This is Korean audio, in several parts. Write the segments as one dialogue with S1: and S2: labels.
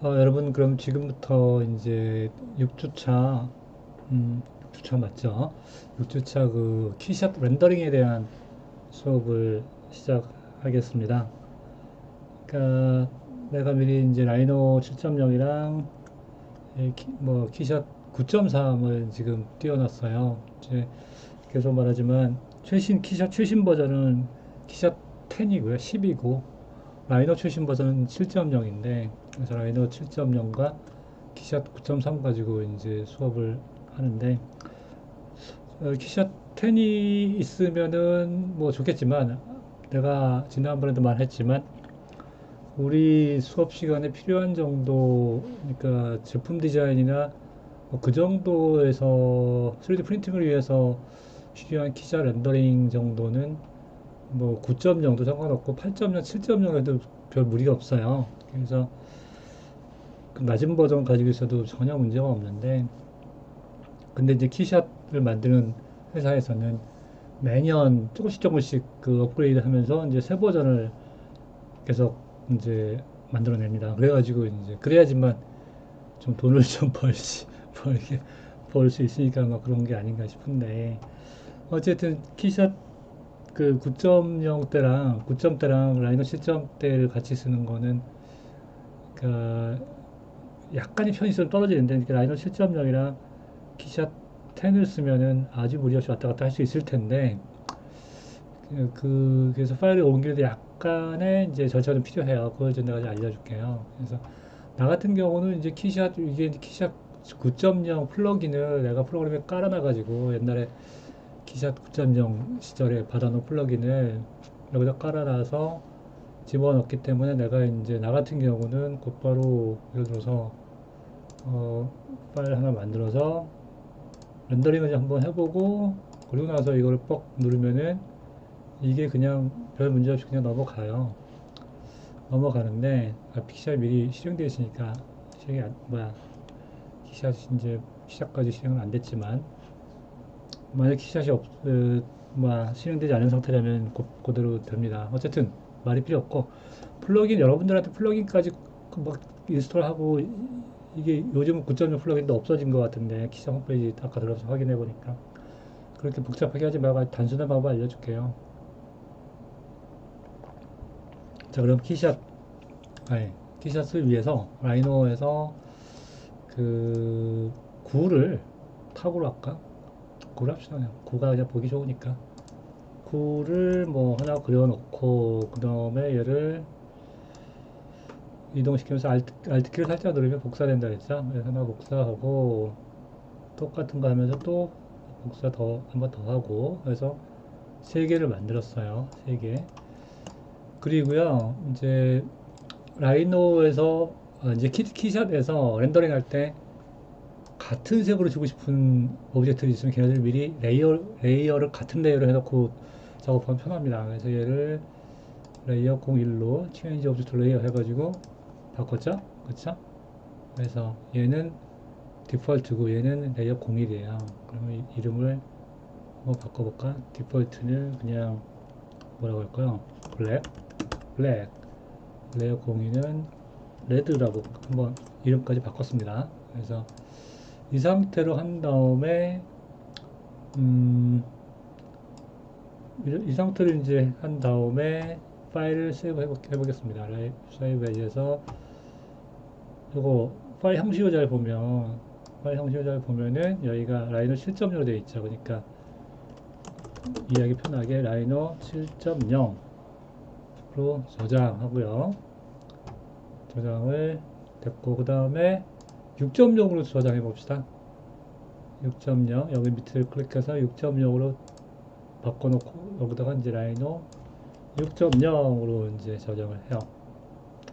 S1: 여러분, 그럼 지금부터 이제 6주차, 6주차 맞죠? 6주차 그 키샷 렌더링에 대한 수업을 시작하겠습니다. 그러니까 내가 미리 이제 라이노 7.0이랑 뭐 키샷 9.3을 지금 띄워놨어요. 이제 계속 말하지만 최신 키샷 최신 버전은 키샷 10이고요, 10이고 라이노 최신 버전은 7.0인데 그래서 라이노 7.0과 키샷 9.3 가지고 이제 수업을 하는데 키샷 10이 있으면은 뭐 좋겠지만 내가 지난번에도 말했지만 우리 수업 시간에 필요한 정도 그러니까 제품 디자인이나 뭐그 정도에서 3D 프린팅을 위해서 필요한 키샷 렌더링 정도는 뭐 9.0도 상관없고 8.0, 7.0에도 별 무리가 없어요. 그래서 그 낮은 버전 가지고 있어도 전혀 문제가 없는데 근데 이제 키샷을 만드는 회사에서는 매년 조금씩 조금씩 그 업그레이드 하면서 이제 새 버전을 계속 이제 만들어냅니다. 그래가지고 이제 그래야지만 좀 돈을 좀 벌게 벌 수 있으니까 막 그런 게 아닌가 싶은데 어쨌든 키샷 그 9.0 때랑 9점 때랑 라이노 7점 때를 같이 쓰는 거는 그 약간의 편의성이 떨어지는데 그러니까 라이노 7.0이랑 키샷 10을 쓰면은 아주 무리 없이 왔다 갔다 할 수 있을 텐데 그래서 파일을 옮길 때 약간의 이제 절차가 좀 필요해요. 그걸 좀 내가 좀 알려줄게요. 그래서 나 같은 경우는 이제 키샷 이게 키샷 9.0 플러긴을 내가 프로그램에 깔아놔가지고 옛날에 키샷 9.0 시절에 받아놓은 플러긴을 여기다 깔아놔서 집어넣기 때문에 내가 이제 나 같은 경우는 곧바로 예를 들어서 어, 파일 하나 만들어서 렌더링을 한번 해보고 그리고 나서 이걸 뻑 누르면은 이게 그냥 별 문제 없이 그냥 넘어가는데 픽샷이 미리 실행되어 있으니까 실행이 뭐야 키샷이 이제 시작까지 실행은 안 됐지만 만약 키샷이 뭐야 실행되지 않은 상태라면 그대로 됩니다. 어쨌든 말이 필요 없고 플러긴 여러분들한테 플러긴까지 막 인스톨하고 이게 요즘은 9.0 플러긴도 없어진 것 같은데 키샷 홈페이지 아까 들어가서 확인해 보니까 그렇게 복잡하게 하지 말고 단순한 방법 알려줄게요. 자 그럼 아니, 키샷을 위해서 라이노에서 그 구를 타구로 할까? 구를 합시다. 그냥 구가 그냥 보기 좋으니까 구를 뭐 하나 그려놓고 그 다음에 얘를 이동시키면서 알트키를 살짝 누르면 복사된다 그랬죠? 그래서 하나 복사하고 똑같은 거 하면서 또 복사 한 번 더 하고 그래서 세 개를 만들었어요. 세 개. 그리고요 이제 라이노에서 이제 키샷에서 렌더링 할 때 같은 색으로 주고 싶은 오브젝트를 있으면 걔네들 미리 레이어를 같은 레이어로 해놓고 작업하면 편합니다. 그래서 얘를 레이어 01로 change object layer 해가지고 바꿨죠? 그쵸? 그래서 얘는 디폴트고 얘는 레이어 01이에요. 그러면 이름을 한번 바꿔볼까? 디폴트는 그냥 뭐라고 할까요? 블랙 레이어 02는 레드라고 한번 이름까지 바꿨습니다. 그래서 이 상태로 한 다음에 음, 이 상태로 이제 한 다음에 파일을 세이브 해보겠습니다. 세이브 에서 이거 파일 형식을 잘 보면은 여기가 라이노 7.0으로 되어 있죠. 그러니까 이해하기 편하게 라이노 7.0로 저장하고요. 저장을 됐고 그 다음에 6.0으로 저장해 봅시다. 6.0 여기 밑을 클릭해서 6.0으로 바꿔놓고 여기다가 이제 라이노 6.0으로 이제 저장을 해요.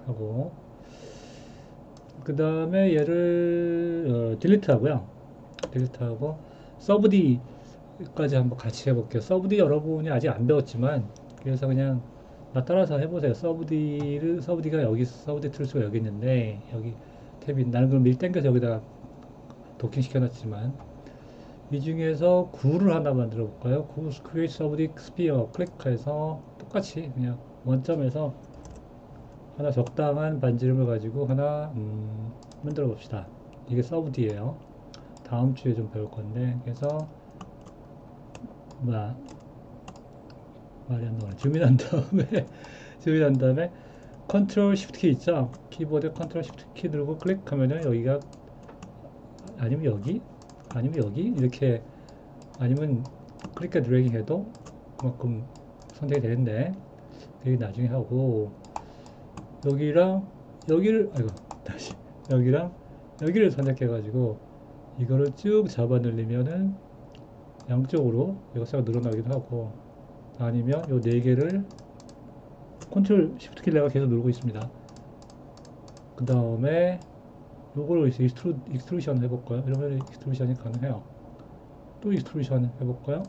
S1: 하고 그 다음에 얘를 딜리트 하고요. 딜리트 하고 서브디까지 한번 같이 해볼게요. 서브디 여러분이 아직 안 배웠지만 그래서 그냥 나 따라서 해보세요. 서브디가 여기 서브디 툴수가 여기 있는데 여기 탭이 나는 그럼 미리 당겨서 여기다 도킹 시켜놨지만 이 중에서 구를 하나 만들어 볼까요? 구 create subdict sphere 클릭해서 똑같이 그냥 원점에서 하나 적당한 반지름을 가지고 하나 만들어 봅시다. 이게 서브디예요. 다음 주에 좀 배울 건데, 그래서 뭐야, 말이 안 나오네. 줌인한 다음에 줌인한 다음에 컨트롤 쉬프트 키 있죠? 키보드 컨트롤 쉬프트 키 누르고 클릭하면은 여기가, 아니면 여기, 아니면 여기 이렇게, 아니면 클릭과 드래깅 해도 그만큼 선택이 되는데, 되게 나중에 하고, 여기랑 여기를, 아이고 다시, 여기랑 여기를 선택해 가지고 이거를 쭉 잡아 늘리면은 양쪽으로 역사가 늘어나기도 하고, 아니면 요 네 개를 컨트롤 쉬프트 키를 내가 계속 누르고 있습니다. 그 다음에 요거를 익스트루션 해볼까요? 이러면 익스트루션이 가능해요. 또 익스트루션 해볼까요?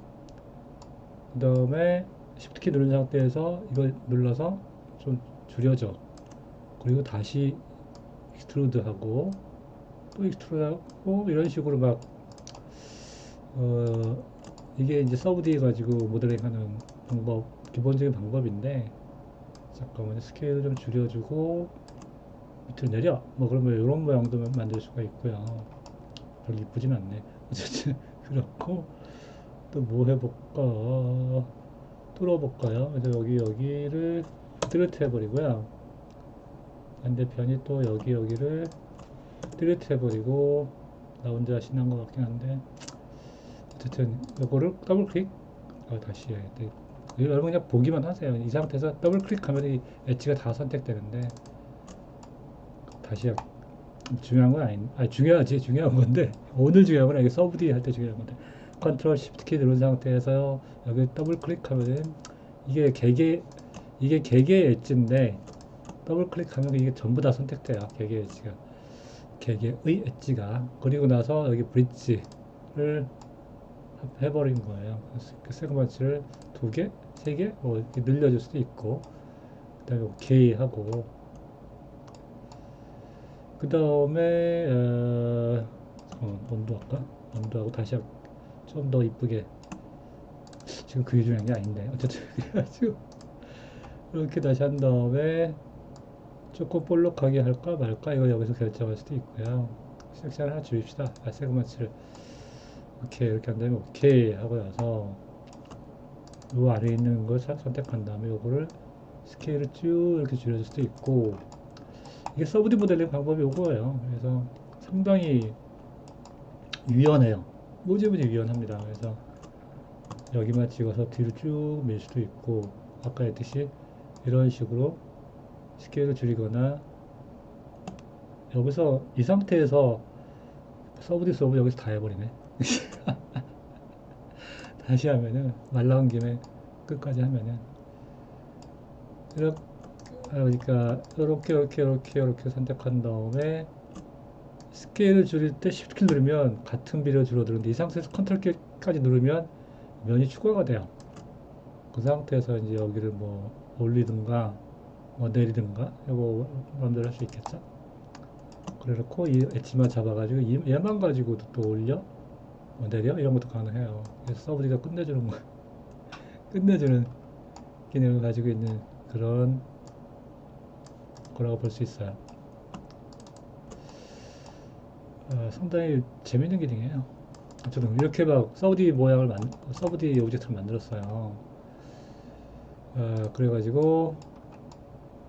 S1: 그 다음에 쉬프트 키 누른 상태에서 이걸 눌러서 좀 줄여줘. 그리고 다시 익스트루드 하고 또 익스트루드 하고 이런 식으로 막 어, 이게 이제 서브디 가지고 모델링 하는 방법, 기본적인 방법인데, 잠깐만요. 스케일을 좀 줄여주고 밑으로 내려, 뭐 그러면 이런 모양도 만들 수가 있고요. 별로 이쁘진 않네. 어쨌든 그렇고, 또 뭐 해볼까, 뚫어볼까요? 그래서 여기를 뚜렷 해버리고요. 반대편이 또 여기를 뚜렷 해버리고, 나 혼자 신난 것 같긴 한데, 어쨌든 이거를 더블 클릭, 다시 해야 돼. 여러분 그냥 보기만 하세요. 이 상태에서 더블 클릭하면 이 엣지가 다 선택되는데, 다시 중요한 건 아니 중요하지, 중요한 건데 오늘 중요한 건 여기 서브디 할 때 중요한 건데, 컨트롤 쉬프트 키 누른 상태에서 여기 더블 클릭하면은 이게 개개 엣지인데, 더블 클릭하면 이게 전부 다 선택돼요. 개개 엣지가, 개개의 엣지가. 그리고 나서 여기 브릿지를 해버린 거예요. 그 세그먼트를 두 개, 세 개, 뭐 이렇게 늘려줄 수도 있고, 그다음에 오케이 하고, 그 다음에 언도 할까? 언도하고 다시 좀 더 이쁘게, 지금 그게 중요한 게 아닌데 어쨌든 그래가지고 이렇게 다시 한 다음에 조금 볼록하게 할까 말까 이거 여기서 결정할 수도 있고요. 섹션 하나 줄입시다. 세그먼트를 오케이 이렇게 한 다음에 오케이 하고 나서 요 아래에 있는 걸 선택한 다음에 요거를 스케일을 쭉 이렇게 줄여줄 수도 있고, 이게 서브디 모델링 방법이 요거예요. 그래서 상당히 유연해요. 무지무지 유연합니다. 그래서 여기만 찍어서 뒤로 쭉 밀 수도 있고, 아까 했듯이 이런 식으로 스케일을 줄이거나, 여기서 이 상태에서 서브디 서브 여기서 다 해버리네. 다시 하면은 말 나온 김에 끝까지 하면은 이렇게, 그러니까 이렇게 선택한 다음에 스케일을 줄일 때 Shift 키 누르면 같은 비례로 줄어드는데, 이 상태에서 컨트롤 키까지 누르면 면이 추가가 돼요. 그 상태에서 이제 여기를 뭐 올리든가 뭐 내리든가 이거 마음대로 할 수 있겠죠. 그래놓고 이 엣지만 잡아가지고 얘만 가지고도 또 올려 뭐 내려 이런 것도 가능해요. 그래서 서브디가 끝내주는 거 끝내주는 기능을 가지고 있는 그런 거라고 볼 수 있어요. 상당히 재밌는 기능이에요. 어쨌든 이렇게 막 서브디 오브젝트를 만들었어요. 그래가지고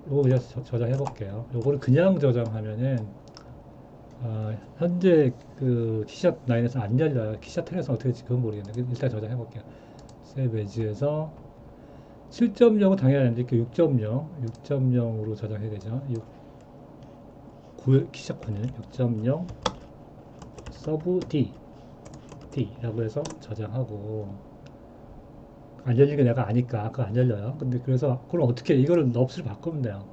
S1: 요거 그냥 저장해 볼게요. 요거를 그냥 저장하면은 현재 그 키샷 9에서 안 열려요. 키샷 10에서 어떻게 될지 그건 모르겠는데 일단 저장해 볼게요. 세이브 에즈에서 7.0은 당연히 안 되니까 6.0, 6.0으로 저장해야 되죠. 키샷 9는 6.0 서브 D라고 해서 저장하고, 안 열리는 게 내가 아니까 그거 안 열려요. 근데 그래서 그럼 어떻게 이거를 넙스를 바꾸면 돼요.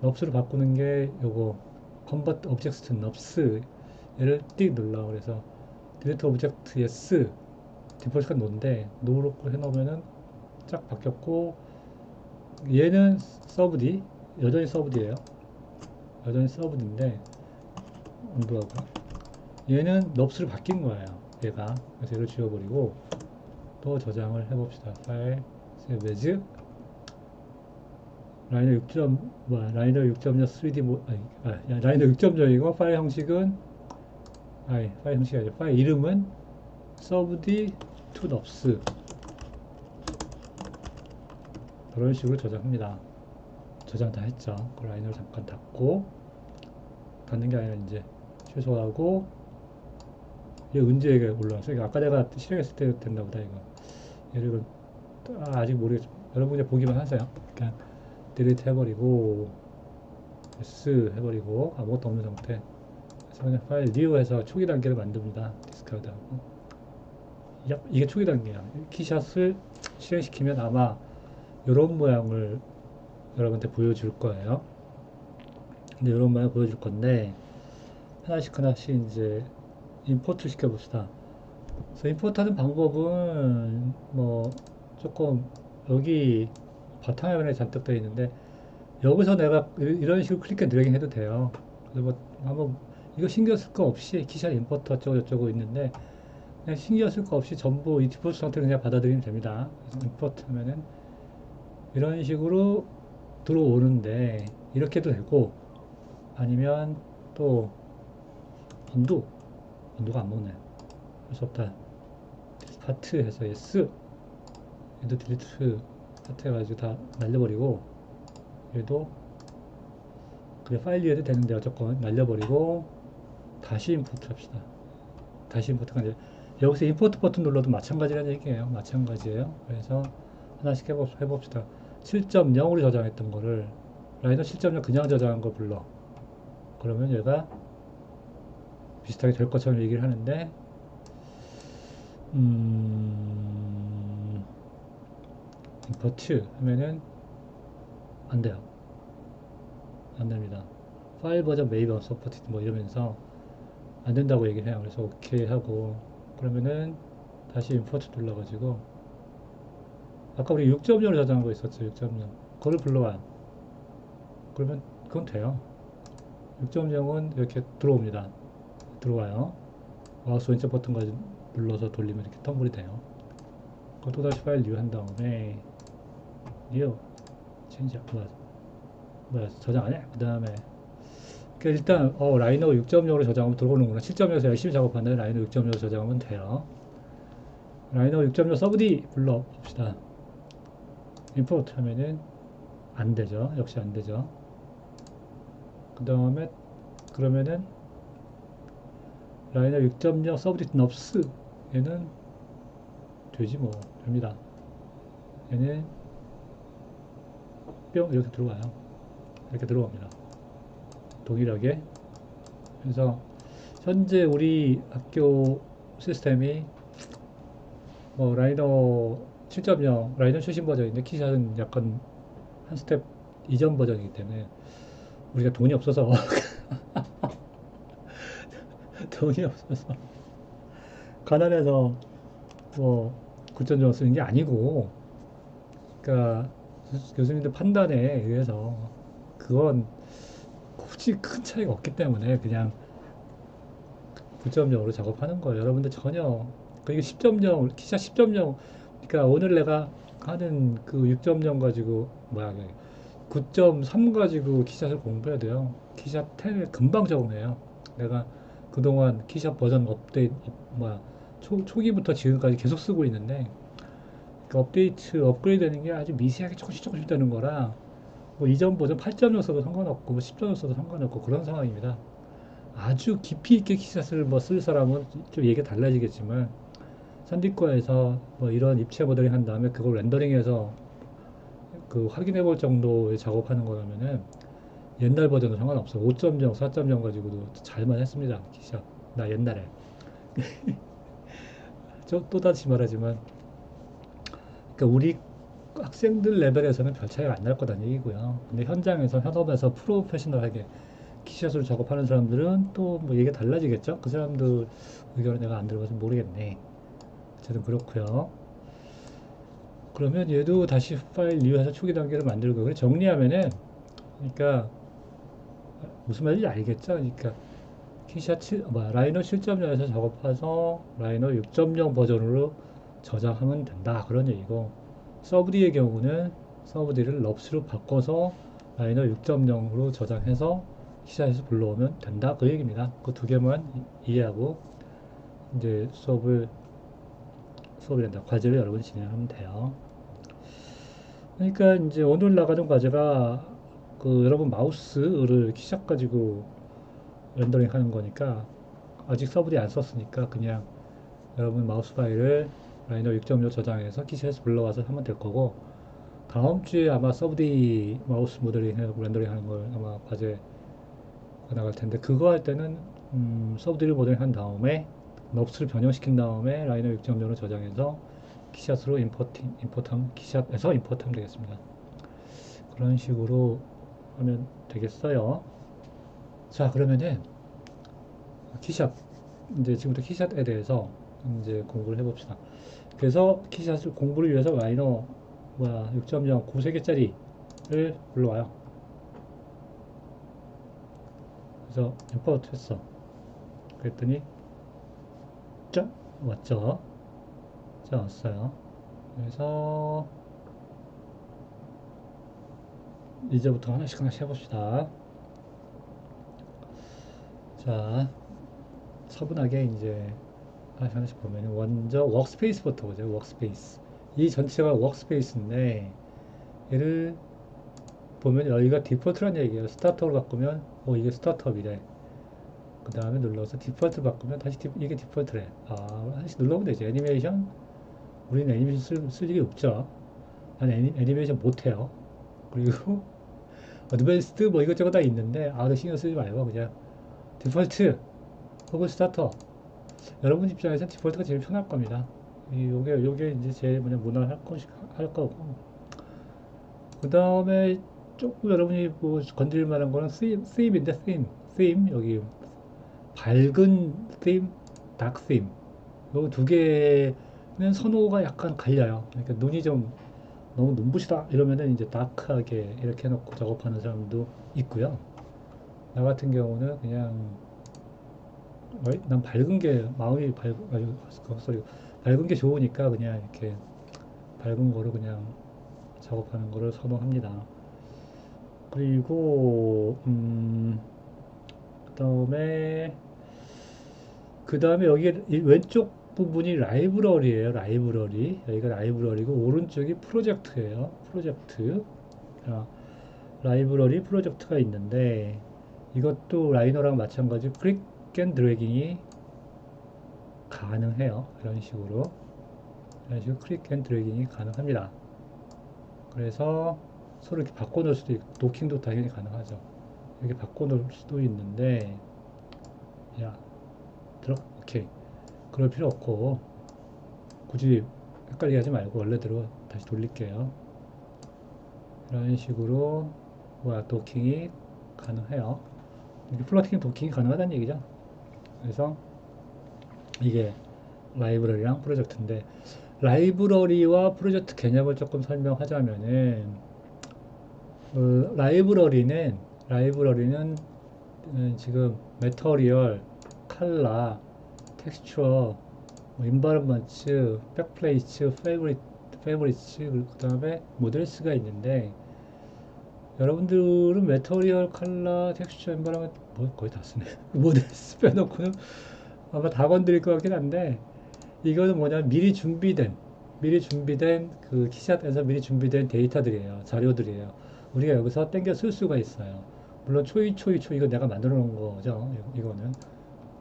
S1: 넙스를 바꾸는 게 요거 convert objects to nubs 얘를 띡 눌러. 그래서 delete object yes 디폴트가 노인데 노로 해놓으면은 쫙 바뀌었고, 얘는 서브디, 여전히 서브디예요. 여전히 서브디인데 언도하고, 얘는 넙스를 바뀐 거예요. 얘가. 그래서 얘를 지워버리고 또 저장을 해봅시다. 파일, 세이브 에즈, 라이너 6. 뭐야, 라이너 6.0 3D 라이너 6.0이고 파일 형식은 파일 형식이 아니라 파일 이름은 subd to nubs 그런 식으로 저장합니다. 저장 다 했죠. 그 라이너를 잠깐 닫고 닫는 게 아니라 이제 취소하고 이게 언제 올라왔어? 이거 아까 내가 실행했을 때 됐나 보다 이거. 얘를 아직 모르겠죠. 여러분 이제 보기만 하세요. 그냥 딜리트 해버리고 S 해버리고 아무것도 없는 상태. 그래서 그냥 파일 new 해서 초기 단계를 만듭니다. 디스카드하고 이게 초기 단계야. 키샷을 실행시키면 아마 이런 모양을 여러분한테 보여줄 거예요. 근데 이런 모양 보여줄 건데 하나씩 이제 임포트를 시켜봅시다. 그래서 임포트하는 방법은 뭐 조금 여기 바탕화면에 잔뜩 되어 있는데 여기서 내가 이런 식으로 클릭 앤 드래깅 해도 돼요. 그래서 뭐 한번 이거 신경 쓸 거 없이 키샷 임포트 어쩌고 저쩌고 있는데 그냥 신경 쓸 거 없이 전부 이 디폴트 상태로 그냥 받아들이면 됩니다. 그래서 임포트 하면은 이런 식으로 들어오는데 이렇게 해도 되고 아니면 또 언두가 안 먹네. 할 수 없다. 파트 해서 yes 얘도 딜리트 파트 해가지고 다 날려버리고 얘도 그래 파일 위에도 되는데 어쨌건 날려버리고 다시 임포트 합시다. 다시 임포트가 이제 여기서 임포트 버튼 눌러도 마찬가지라는 얘기예요. 마찬가지예요. 그래서 하나씩 해봅시다. 7.0으로 저장했던 거를 라이너 7.0 그냥 저장한 거 불러. 그러면 얘가 비슷하게 될 것처럼 얘기를 하는데 임포트 하면은 안 돼요. 안 됩니다. 파일 버전 메이버 서포티드 뭐 이러면서 안 된다고 얘기를 해요. 그래서 오케이 하고 그러면은 다시 임포트 눌러가지고 아까 우리 6.0을 저장한 거 있었죠. 6.0 그걸 불러와요. 그러면 그건 돼요. 6.0은 이렇게 들어옵니다. 들어와요. 마우스 왼쪽 버튼까지 눌러서 돌리면 이렇게 텀블이 돼요. 그걸 또다시 파일 뉴 한 다음에 뉴 체인지 뭐야 저장 안 해? 그 다음에 일단 라이너 6.0으로 저장하면 들어오는구나. 7.0에서 열심히 작업하는 라이너 6.0으로 저장하면 돼요. 라이너 6.0 서브디 불러봅시다. 임포트 하면은 안 되죠. 역시 안 되죠. 그 다음에 그러면은 라이너 6.0 서브디 넙스 얘는 되지 뭐 됩니다. 얘는 뿅 이렇게 들어와요. 이렇게 들어옵니다. 동일하게. 그래서 현재 우리 학교 시스템이 뭐 라이너 7.0 라이너 최신 버전인데 키샷은 약간 한 스텝 이전 버전이기 때문에 우리가 돈이 없어서 돈이 없어서 가난해서 뭐 9.0 쓰는 게 아니고 그러니까 교수님들 판단에 의해서 그건 굳이 큰 차이가 없기 때문에 그냥 9.0으로 작업하는 거예요. 여러분들 전혀 이게 10.0 키샷 10.0 그러니까 오늘 내가 하는 그 6.0 가지고 뭐야 9.3 가지고 키샷을 공부해야 돼요. 키샷 10을 금방 적응해요. 내가 그동안 키샷 버전 업데이트 초기부터 지금까지 계속 쓰고 있는데 그 업그레이드 되는 게 아주 미세하게 조금씩 되는 거라 뭐 이전 버전 8.0 써도 상관없고 뭐 10.0 써도 상관없고 그런 상황입니다. 아주 깊이 있게 키샷을 뭐 쓸 사람은 좀 얘기가 달라지겠지만 산디과에서 뭐 이런 입체 모델링 한 다음에 그걸 렌더링해서 그 확인해 볼 정도의 작업하는 거라면은 옛날 버전도 상관없어. 5.0, 4.0 가지고도 잘만 했습니다. 키샷. 나 옛날에. 또다시 말하지만 그러니까 우리 학생들 레벨에서는 별 차이가 안 날 거다는 얘기고요. 근데 현장에서 현업에서 프로페셔널하게 키샷으로 작업하는 사람들은 또 뭐 얘기가 달라지겠죠. 그 사람들 의견을 내가 안 들어봐서 모르겠네. 어쨌든 그렇고요. 그러면 얘도 다시 파일 뉴해서 초기 단계를 만들고 그래 정리하면은 그러니까 무슨 말인지 알겠죠? 그러니까 키샷 라이너 7.0에서 작업해서 라이너 6.0 버전으로 저장하면 된다 그런 얘기고 서브디의 경우는 서브디를 럽스로 바꿔서 라이너 6.0으로 저장해서 키샷에서 불러오면 된다 그 얘기입니다. 그 두 개만 이해하고 이제 수업이 된다. 과제를 여러분이 진행하면 돼요. 그러니까 이제 오늘 나가는 과제가 그 여러분 마우스를 키샷 가지고 렌더링 하는 거니까 아직 서브디 안 썼으니까 그냥 여러분 마우스 파일을 라이너 6.0 저장해서 키샷에서 불러와서 하면 될 거고 다음 주에 아마 서브디 마우스 모델링 하고 렌더링 하는 걸 아마 과제가 나갈 텐데 그거 할 때는 서브디 모델링 한 다음에 넙스를 변형시킨 다음에 라이너 6.0으로 저장해서 키샷으로 임포트하면 키샷에서 임포트하면 되겠습니다. 그런 식으로 하면 되겠어요. 자 그러면은 키샷 이제 지금부터 키샷에 대해서 이제 공부를 해봅시다. 그래서 키샷을 공부를 위해서 라이너 6.0 9세개짜리를 불러와요. 그래서 임포트 했어. 그랬더니 짠 왔죠. 짠 왔어요. 그래서 이제부터 하나씩 해봅시다. 자 차분하게 이제 하나씩 보면 먼저 워크스페이스부터 보죠. 워크스페이스 이 전체가 워크스페이스인데 얘를 보면 여기가 디폴트란 얘기예요. 스타트업을 바꾸면 이게 스타트업이래. 그 다음에 눌러서 디폴트 바꾸면 다시 이게 디폴트래. 다시 눌러보면 되지. 애니메이션 우리는 애니메이션 쓸 일이 없죠. 난 애니메이션 못해요. 그리고 어드밴스드 뭐 이것저것 다 있는데 신경 쓰지 말고 그냥 디폴트 혹은 스타터. 여러분 입장에서는 디폴트가 제일 편할 겁니다. 요게 이제 제일 그냥 무난할 거고. 그 다음에 조금 여러분이 뭐 건드릴 만한 거는 쓰임인데 쓰임 여기 밝은 쓰임, 다크 쓰임 요 두 개는 선호가 약간 갈려요. 그러니까 눈이 좀 너무 눈부시다 이러면은 이제 다크하게 이렇게 해놓고 작업하는 사람도 있고요. 나 같은 경우는 그냥 난 밝은 게 마음이 밝은 게 좋으니까 그냥 이렇게 밝은 거로 그냥 작업하는 거를 선호합니다. 그리고 그다음에 여기 왼쪽 부분이 라이브러리예요. 라이브러리 여기가 라이브러리고 오른쪽이 프로젝트예요. 프로젝트 라이브러리 프로젝트가 있는데 이것도 라이너랑 마찬가지 클릭 앤 드래깅이 가능해요. 이런 식으로 클릭 앤 드래깅이 가능합니다. 그래서 서로 이렇게 바꿔놓을 수도 있고 도킹도 당연히 가능하죠. 이렇게 바꿔놓을 수도 있는데 오케이 그럴 필요 없고 굳이 헷갈리게 하지 말고 원래대로 다시 돌릴게요. 이런 식으로 도킹이 가능해요. 이렇게 플러팅 도킹이 가능하다는 얘기죠. 그래서 이게 라이브러리랑 프로젝트인데 라이브러리와 프로젝트 개념을 조금 설명하자면은 라이브러리는 지금 매터리얼, 칼라, 텍스처, 인바이런먼트, 백플레이스, 페이보리츠 그 다음에 모델스가 있는데 여러분들은 매터리얼, 칼라, 텍스처, 인바이런먼트 거의 다 쓰네. 모델스 빼놓고는 아마 다 건드릴 것 같긴 한데 이거는 뭐냐면 미리 준비된 그 키샷에서 미리 준비된 데이터들이에요. 자료들이에요. 우리가 여기서 땡겨 쓸 수가 있어요. 물론 초이 이거 내가 만들어 놓은 거죠. 이거는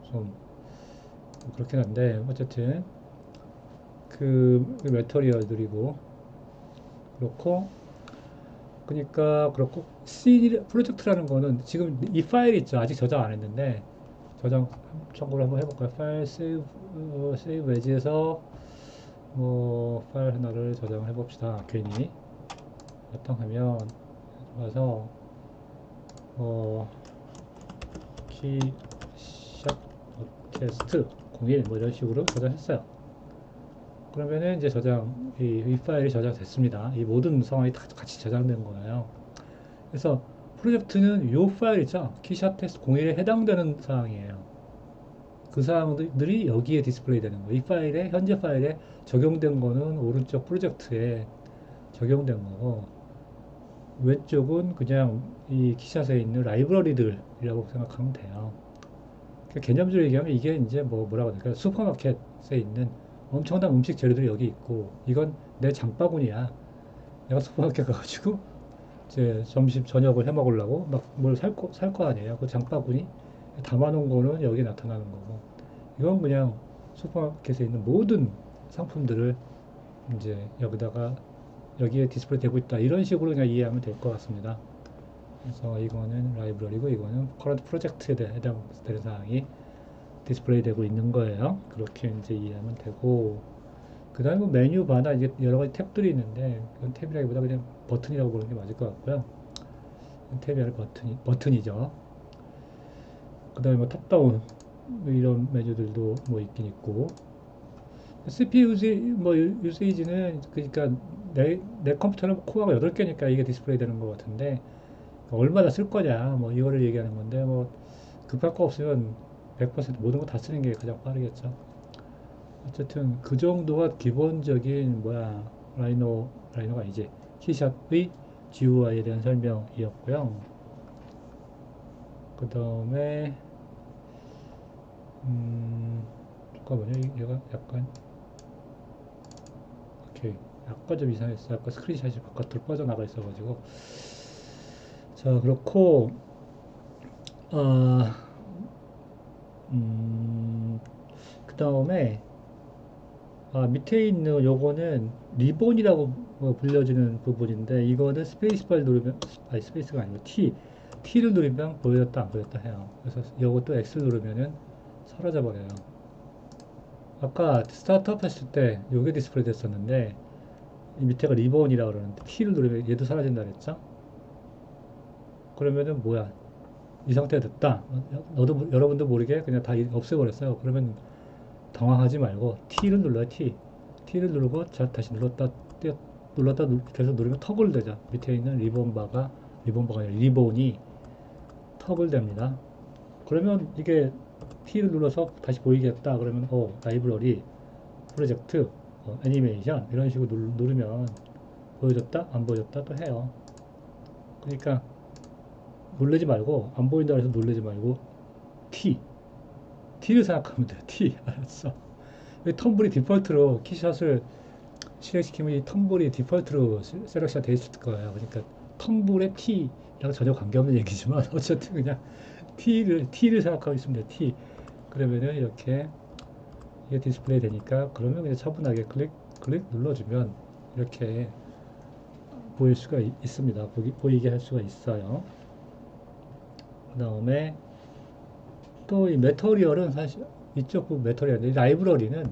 S1: 좀 그렇긴 한데 어쨌든 그 메터리얼들이고 그렇고 그러니까 그렇고 C 프로젝트라는 거는 지금 이 파일 있죠. 아직 저장 안 했는데 저장 참고로 한번 해볼까요? 파일 세이브 에지에서 뭐 파일 하나를 저장을 해봅시다. 괜히 바탕하면 와서 키샷 테스트 01 뭐 이런 식으로 저장했어요. 그러면은 이제 이 파일이 저장됐습니다. 이 모든 상황이 다 같이 저장된 거예요. 그래서 프로젝트는 이 파일 있죠? 키샷 테스트 01에 해당되는 사항이에요. 그 사항들이 여기에 디스플레이 되는 거예요. 이 현재 파일에 적용된 거는 오른쪽 프로젝트에 적용된 거고, 왼쪽은 그냥 이 키샷에 있는 라이브러리들이라고 생각하면 돼요. 그 개념적으로 얘기하면 이게 이제 뭐라고 해야 될까요? 슈퍼마켓에 있는 엄청난 음식 재료들이 여기 있고, 이건 내 장바구니야. 내가 슈퍼마켓 가가지고 이제 점심 저녁을 해 먹으려고 막 뭘 살 거 아니에요. 그 장바구니 담아놓은 거는 여기 나타나는 거고, 이건 그냥 슈퍼마켓에 있는 모든 상품들을 이제 여기에 디스플레이 되고 있다, 이런 식으로 그냥 이해하면 될 것 같습니다. 그래서 이거는 라이브러리고, 이거는 커런트 프로젝트에 해당되는 사항이 디스플레이 되고 있는 거예요. 그렇게 이제 이해하면 되고, 그 다음에 뭐 메뉴 바나 이제 여러 가지 탭들이 있는데, 그건 탭이라기보다 그냥 버튼이라고 부르는 게 맞을 것 같고요. 탭이 아니라 버튼이죠. 그 다음에 뭐 탑다운 뭐 이런 메뉴들도 뭐 있긴 있고, CPU 유세이지는 그러니까 내 컴퓨터는 코어가 8개니까 이게 디스플레이 되는 것 같은데, 얼마나 쓸 거냐 뭐 이거를 얘기하는 건데, 뭐 급할 거 없으면 100% 모든 거 다 쓰는 게 가장 빠르겠죠. 어쨌든 그 정도가 기본적인 라이노가 아니지, 키샵의 GUI에 대한 설명이었고요. 그 다음에 잠깐만요. 얘가 약간 오케이, 약간 좀 이상했어. 아까 스크린샷이 바깥으로 빠져나가 있어가지고. 자, 그렇고 어, 음, 그 다음에 밑에 있는 요거는 리본이라고 불려지는 부분인데, 이거는 스페이스바를 누르면, 아니 스페이스가 아니고 T를 누르면 보여졌다 안 보였다 해요. 그래서 요것도 X를 누르면은 사라져 버려요. 아까 스타트업 했을 때 요게 디스플레이 됐었는데, 이 밑에가 리본이라고 그러는데 T를 누르면 얘도 사라진다 그랬죠. 그러면은 뭐야, 이 상태가 됐다, 여러분도 모르게 그냥 다 없애버렸어요. 그러면 당황하지 말고 T를 눌러요. T를 누르고 다시 계속 누르면 터글 되죠. 밑에 있는 리본바가 아니라 리본이 터글 됩니다. 그러면 이게 T를 눌러서 다시 보이겠다 그러면 라이브러리, 프로젝트, 애니메이션 이런 식으로 누르면 보여줬다 안 보여줬다 또 해요. 그러니까 놀라지 말고, 안 보인다 해서 놀라지 말고 T T를 생각하면 돼요. T 알았어. 텀블이 디폴트로 키샷을 실행시키면 이 텀블이 디폴트로 셀렉션 돼 있을 거예요. 그러니까 텀블의 T랑 전혀 관계없는 얘기지만 어쨌든 그냥 T를 생각하고 있으면 돼요. T. 그러면은 이렇게 이게 디스플레이 되니까, 그러면 그냥 차분하게 클릭 눌러주면 이렇게 보일 수가 있습니다. 보이게 할 수가 있어요. 그 다음에 또 이 메터리얼은 사실 이쪽 메터리얼, 라이브러리는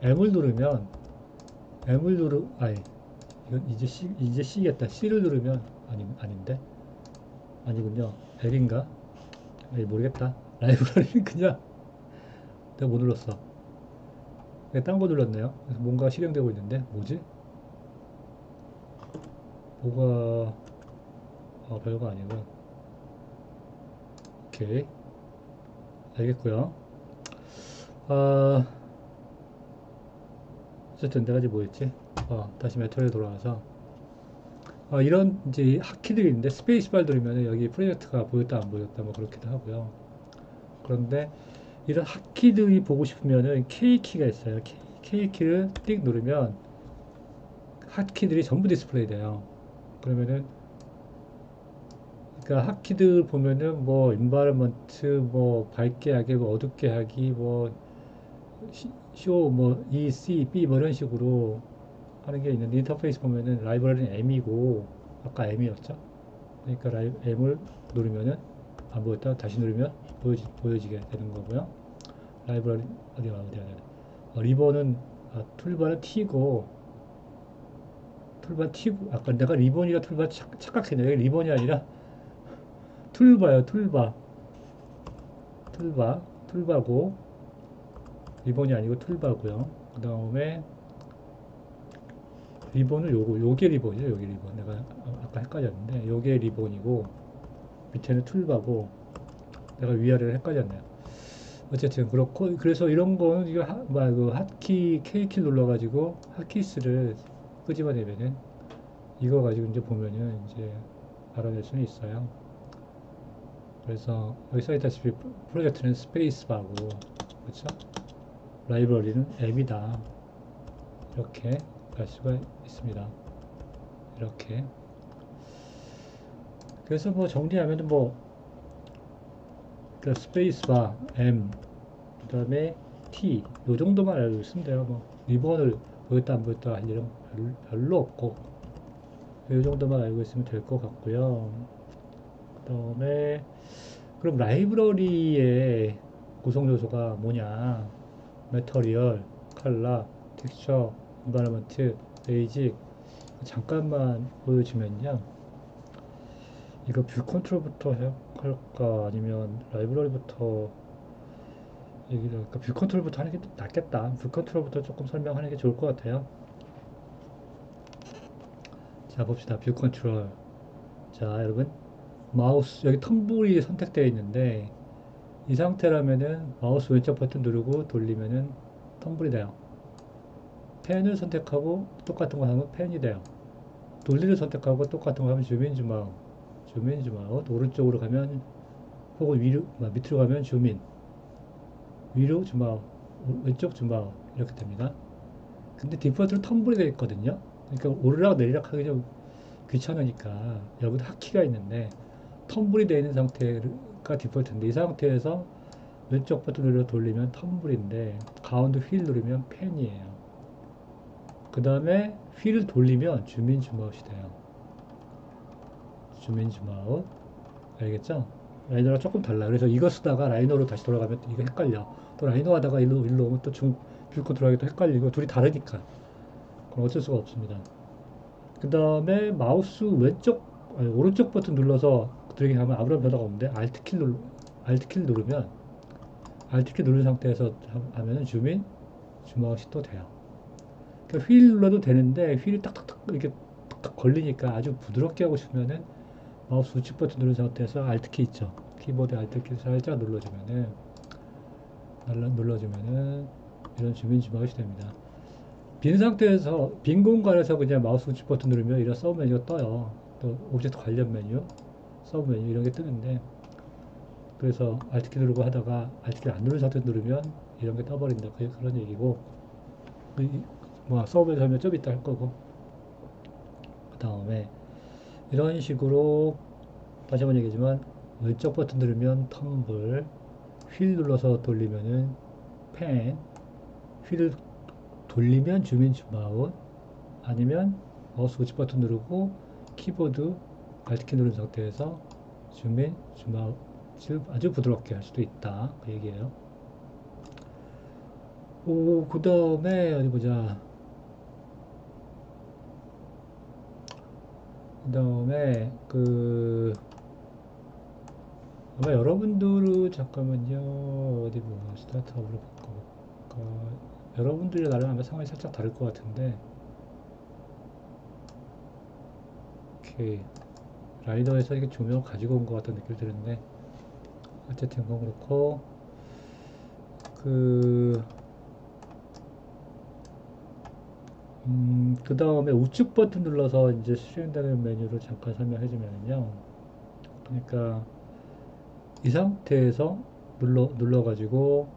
S1: M을 누르면 아니, 이건 이제 C겠다. C를 누르면 아닌데, 아니군요. L인가? 모르겠다. 라이브러리는 그냥 내가 못 눌렀어. 내가 딴 거 눌렀네요. 그래서 뭔가 실행되고 있는데 뭐지? 뭐가 별거 아니고. 오케이, 알겠고요. 아, 어쨌든 내가 이제 뭐였지? 다시 메터리에 돌아와서 이런 이제 핫키들이 있는데, 스페이스바를 누르면 여기 프로젝트가 보였다 안 보였다 뭐 그렇기도 하고요. 그런데 이런 핫키들이 보고 싶으면은 K키가 있어요. K키를 띡 누르면 핫키들이 전부 디스플레이 돼요. 그러면은 그러니까 핫키들 보면은 뭐 인바이러먼트, 뭐 밝게 하기, 뭐 어둡게 하기, 뭐 쇼, E, C, B 뭐 이런 식으로 하는 게 있는데, 인터페이스 보면은 라이브러리는 M이고 아까 M이었죠. 그러니까 M을 누르면은 안 보였다 다시 누르면 보여지게 되는 거고요. 라이브러리 어디야. 리본은 툴바는 T고, 아까 내가 리본이라 툴바 착각했네. 여기 리본이 아니라 툴바요. 툴바고, 리본이 아니고 툴바고요. 그 다음에 리본은 요게 리본이죠. 요게 리본. 내가 아까 헷갈렸는데 요게 리본이고, 밑에는 툴바고, 내가 위아래를 헷갈렸네요. 어쨌든 그렇고, 그래서 이런 거는 이거 그 핫키 K키 눌러가지고 핫키스를 끄집어내면은, 이거 가지고 이제 보면은 이제 알아낼 수는 있어요. 그래서 여기 써있다시피 프로젝트는 스페이스바고, 그렇죠? 라이브러리는 앱이다. 이렇게 알 수가 있습니다. 이렇게. 그래서 뭐 정리하면은 뭐, 그 스페이스바, M, 그 다음에 T, 요 정도만 알고 있으면 돼요. 뭐, 리본을 보였다 안 보였다 할 일은 별로 없고, 요 정도만 알고 있으면 될 것 같고요. 그 다음에, 그럼 라이브러리의 구성 요소가 뭐냐? 매터리얼, 컬러, 텍스처, 인바이러먼트, 베이직. 잠깐만 보여주면요. 이거 뷰 컨트롤부터 할까? 아니면 라이브러리부터 얘기를 할까? 뷰 컨트롤부터 하는 게 낫겠다. 뷰 컨트롤부터 조금 설명하는 게 좋을 것 같아요. 자, 봅시다. 뷰 컨트롤. 자, 여러분. 마우스, 여기 텀블이 선택되어 있는데, 이 상태라면은 마우스 왼쪽 버튼 누르고 돌리면은 텀블이 돼요. 펜을 선택하고 똑같은 거 하면 펜이 돼요. 돌리를 선택하고 똑같은 거 하면 줌인 줌아웃, 줌인 줌아웃. 오른쪽으로 가면 혹은 위로, 밑으로 가면 줌인, 위로 줌아웃, 왼쪽 줌아웃 이렇게 됩니다. 근데 디폴트로 텀블이 되어 있거든요. 그러니까 오르락 내리락 하기 좀 귀찮으니까 여기도 핫키가 있는데 텀블이 되어 있는 상태가 디폴트인데 이 상태에서 왼쪽 버튼 눌러 돌리면 텀블인데 가운데 휠 누르면 펜이에요. 그 다음에 휠을 돌리면 줌인 줌아웃이 돼요. 줌인 줌아웃. 알겠죠? 라이너랑 조금 달라. 그래서 이거 쓰다가 라이너로 다시 돌아가면 이거 헷갈려. 또 라이너 하다가 일로 오면 또 뷰 컨트롤하기 또 헷갈리고 둘이 다르니까. 그럼 어쩔 수가 없습니다. 그 다음에 마우스 왼쪽, 아니, 오른쪽 버튼 눌러서 드래깅 하면 아무런 변화가 없는데 Alt 키를 누르면 Alt 키 누른 상태에서 하면은 줌인, 줌아웃이 또 돼요. 그러니까 휠 눌러도 되는데 휠이 딱딱딱 이렇게 탁탁 걸리니까 아주 부드럽게 하고 싶으면은 마우스 우측 버튼 누른 상태에서 Alt 키 있죠. 키보드 Alt 키 살짝 눌러주면은 이런 주민 주마웃이 됩니다. 빈 상태에서 빈 공간에서 그냥 마우스 우측 버튼 누르면 이런 서브 메뉴가 떠요. 또 오브젝트 관련 메뉴, 서브 메뉴 이런 게 뜨는데 그래서 Alt 키 누르고 하다가 Alt 키를 안 누른 상태에서 누르면 이런 게 떠버린다. 그런 얘기고 뭐 서브 메뉴 설명 좀 이따 할 거고 그 다음에 이런 식으로 다시 한번 얘기하지만 왼쪽 버튼 누르면 텀블, 휠 눌러서 돌리면은 펜, 휠을 돌리면 줌인 줌아웃, 아니면 마우스 우측 버튼 누르고 키보드 Alt키 누른 상태에서 줌인 줌아웃을 아주 부드럽게 할 수도 있다. 그 얘기예요. 오, 그 다음에 어디 보자. 그 다음에 아마 여러분들은 잠깐만요. 어디 뭐 스타트업으로 바꿔볼까. 여러분들이 나름 아마 상황이 살짝 다를 것 같은데 오케이. 라이더에서 이렇게 조명을 가지고 온 것 같은 느낌이 드는데 어쨌든 그건 그렇고 그, 그 다음에 우측 버튼 눌러서 이제 수행되는 메뉴를 잠깐 설명해 주면요. 그러니까 이 상태에서 눌러가지고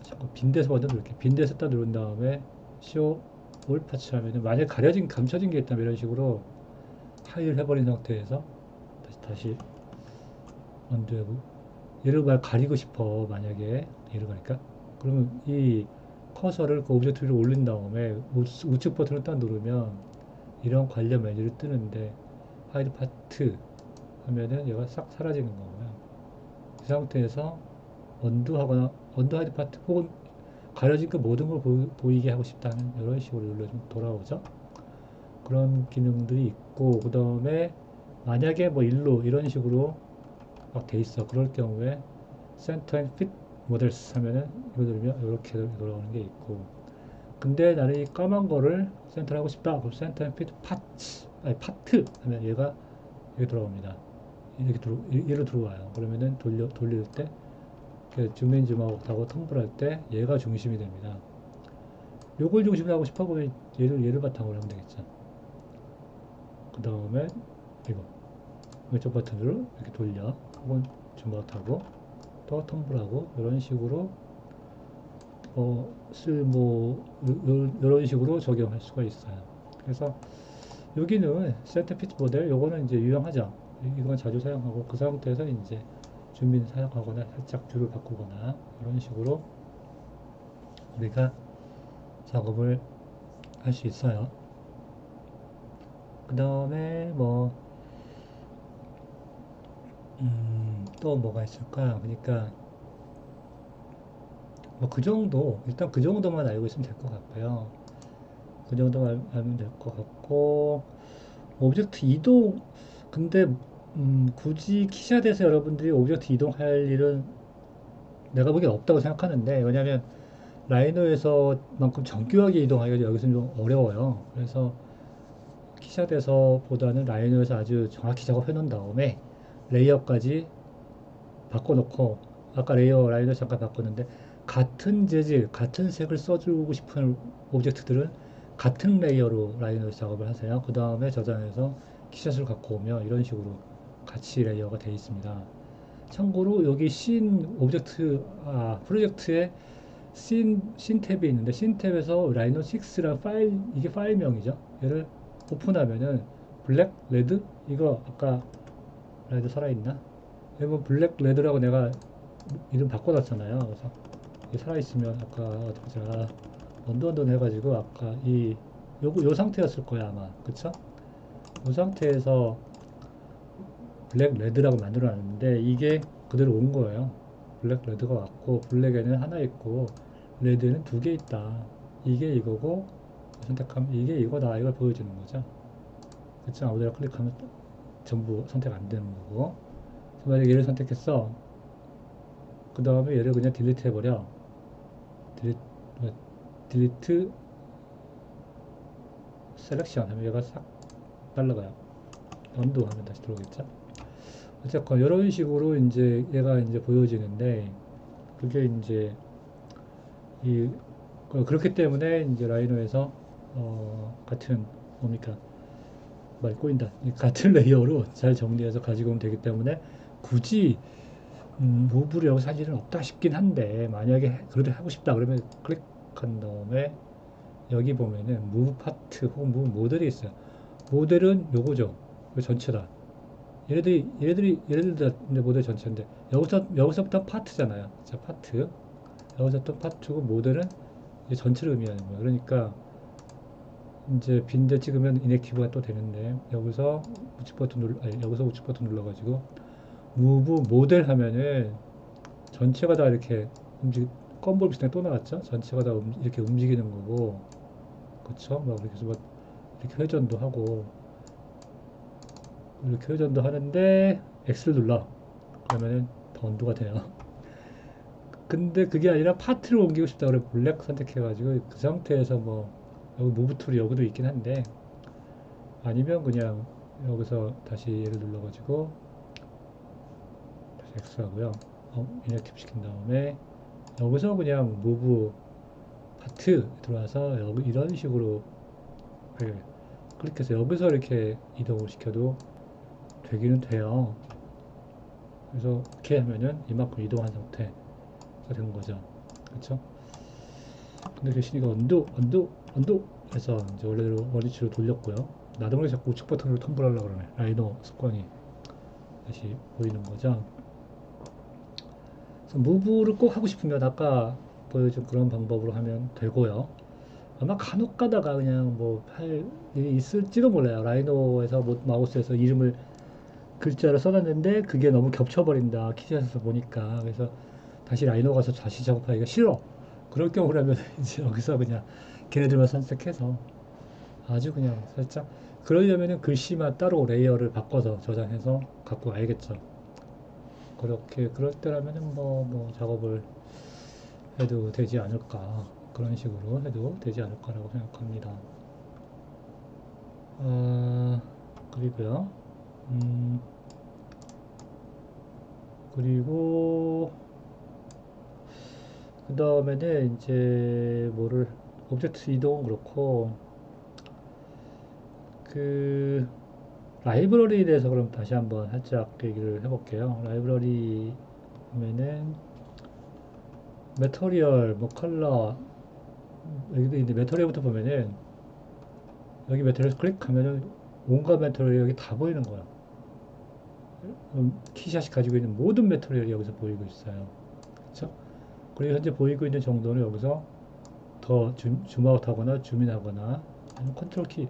S1: 잠깐 빈대서 버튼 누를게. 빈대서 딱 누른 다음에 쇼 올 파츠 하면은 만약 감춰진 게 있다면 이런 식으로 하이를 해버린 상태에서 다시 언제고 얘를 말 가리고 싶어 만약에 얘를 가니까 그러면 이 커서를 그 오브젝트 위로 올린 다음에 우측 버튼을 딱 누르면 이런 관련 메뉴를 뜨는데 하이드 파트 하면은 얘가 싹 사라지는 거고요. 이 상태에서 언두 하거나 언두 하이드 파트 혹은 가려진 그 모든 걸 보이게 하고 싶다는 이런 식으로 눌러주면 돌아오죠. 그런 기능들이 있고 그 다음에 만약에 뭐 일로 이런 식으로 막 돼 있어. 그럴 경우에 센터 앤 핏 모델스 하면은 이거 누르면 이렇게 돌아오는 게 있고 근데 나는 이 까만 거를 센터를 하고 싶다. 그럼 센터 앤 핏 파츠 아니 파트 하면 얘가 여기 돌아옵니다. 이렇게 얘로 들어와요. 그러면은 돌릴 때 줌인 줌아웃 하고 텀블할 때 얘가 중심이 됩니다. 요걸 중심으로 하고 싶어 보면 얘를 바탕으로 하면 되겠죠. 그 다음에 이거 왼쪽 버튼으로 이렇게 돌려. 혹은 줌 아웃하고 또 텀블하고 이런 식으로 뭐 이런 식으로 적용할 수가 있어요. 그래서 여기는 센터피트 모델 요거는 이제 유용하죠. 이건 자주 사용하고 그 상태에서 이제 줌인 사용하거나 살짝 뷰를 바꾸거나 이런 식으로 우리가 작업을 할 수 있어요. 그 다음에 뭐 또 뭐가 있을까? 그러니까 뭐 그 정도 일단 그 정도만 알고 있으면 될 것 같고요. 그 정도만 알면 될 것 같고 오브젝트 이동 근데 굳이 키샷에서 여러분들이 오브젝트 이동할 일은 내가 보기엔 없다고 생각하는데 왜냐면 라이노에서만큼 정교하게 이동하기가 여기서는 좀 어려워요. 그래서 키샷에서보다는 라이노에서 아주 정확히 작업해 놓은 다음에 레이어까지 바꿔놓고 아까 레이어 라이너 잠깐 바꿨는데 같은 재질, 같은 색을 써주고 싶은 오브젝트들은 같은 레이어로 라이너에서 작업을 하세요. 그 다음에 저장해서 키샷을 갖고 오면 이런 식으로 같이 레이어가 되어 있습니다. 참고로 여기 씬 오브젝트 프로젝트에 씬 탭이 있는데 씬 탭에서 라이노 6랑 파일 이게 파일명이죠. 얘를 오픈하면은 블랙, 레드 이거 아까 레드 살아있나? 이거 블랙, 레드라고 내가 이름 바꿔놨잖아요. 그래서 이게 살아있으면 아까 어디 보자 언더 해가지고 아까 요 상태였을 거야 아마 그쵸? 요 상태에서 블랙, 레드라고 만들어놨는데 이게 그대로 온 거예요. 블랙, 레드가 왔고 블랙에는 하나 있고 레드에는 두 개 있다. 이게 이거고 선택하면 이게 이거다 이걸 보여주는 거죠. 그쵸? 아무데나 클릭하면 전부 선택 안 되는 거고 만약에 얘를 선택했어. 그 다음에 얘를 그냥 딜리트 해버려. 딜리트, 딜리트 셀렉션 하면 얘가 싹 날라가요. 언두 하면 다시 들어오겠죠. 어쨌건 이런 식으로 이제 얘가 이제 보여지는데 그게 이제 이 그렇기 때문에 이제 라이노에서 같은 뭡니까 말 꼬인다 같은 레이어로 잘 정리해서 가지고 오면 되기 때문에 굳이 무브를 여기서 할 일은 없다 싶긴 한데 만약에 그래도 하고 싶다 그러면 클릭한 다음에 여기 보면은 무브 파트 혹은 무브 모델이 있어요. 모델은 요거죠. 이 전체다. 얘네들이 모델 전체인데 여기서부터 파트잖아요. 자 파트 여기서부터 파트고 모델은 이제 전체를 의미하는 거예요. 그러니까 이제 빈대 찍으면 인액티브가 또 되는데 여기서 우측 버튼 여기서 우측 버튼 눌러가지고 무브 모델 하면은 전체가 다 이렇게 껌볼 비슷하게 또 나왔죠? 전체가 다 이렇게 움직이는 거고 그쵸? 막 이렇게 해서 막 이렇게 회전도 하고 이렇게 회전도 하는데 X를 눌러 그러면은 더 언두가 돼요. 근데 그게 아니라 파트를 옮기고 싶다 그래 블랙 선택해가지고 그 상태에서 뭐 여기 무브 툴이 여기도 있긴 한데 아니면 그냥 여기서 다시 얘를 눌러가지고 다시 X 하고요. 이네티브 시킨 다음에 여기서 그냥 무브 파트 들어와서 여기 이런 식으로 클릭해서 여기서 이렇게 이동을 시켜도 되기는 돼요. 그래서 이렇게 하면은 이만큼 이동한 상태가 된 거죠. 그렇죠? 근데 교신이가 언두 해서 이제 원래대로 원위치로 돌렸고요. 나중에 자꾸 우측 버튼으로 텀블하려고 그러네. 라이너 습관이 다시 보이는 거죠. 그래서 무브를 꼭 하고 싶으면 아까 보여준 그런 방법으로 하면 되고요. 아마 간혹 가다가 그냥 뭐 할 일이 있을지도 몰라요. 라이노에서 뭐 마우스에서 이름을 글자를 써놨는데 그게 너무 겹쳐버린다. 키즈에서 보니까. 그래서 다시 라이노 가서 다시 작업하기가 싫어. 그럴 경우라면 이제 여기서 그냥 걔네들만 선택해서 아주 그냥 살짝 그러려면은 글씨만 따로 레이어를 바꿔서 저장해서 갖고 와야겠죠. 그렇게 그럴 때라면은 뭐 작업을 해도 되지 않을까 그런 식으로 해도 되지 않을까라고 생각합니다. 아, 그리고요. 음, 그리고 그 다음에는 이제 뭐를 오브젝트 이동 그렇고 그 라이브러리에 대해서 그럼 다시 한번 살짝 얘기를 해볼게요. 라이브러리 하면은 매터리얼, 뭐 컬러, 여기도 이제 매터리얼부터 보면은 여기 매터리얼 클릭하면은 온갖 매터리얼이 여기 다 보이는 거야. 키샷이 가지고 있는 모든 매터리얼이 여기서 보이고 있어요. 그렇죠? 그리고 현재 보이고 있는 정도는 여기서 더 줌아웃 하거나 줌인하거나 컨트롤 키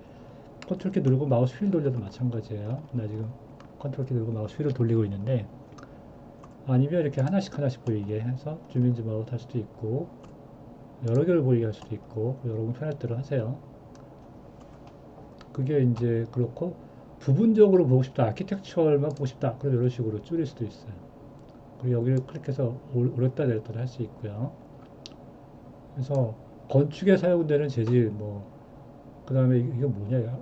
S1: 누르고 마우스 휠 돌려도 마찬가지예요. 나 지금 컨트롤 키 누르고 마우스 휠을 돌리고 있는데 아니면 이렇게 하나씩 하나씩 보이게 해서 줌인 줌아웃 할 수도 있고 여러 개를 보이게 할 수도 있고 여러분 편할 대로 하세요. 그게 이제 그렇고 부분적으로 보고 싶다, 아키텍처얼만 보고 싶다, 그럼 이런 식으로 줄일 수도 있어요. 그리고 여기를 클릭해서 올렸다 내렸다 할 수 있고요. 그래서 건축에 사용되는 재질 그 다음에 이거 뭐냐,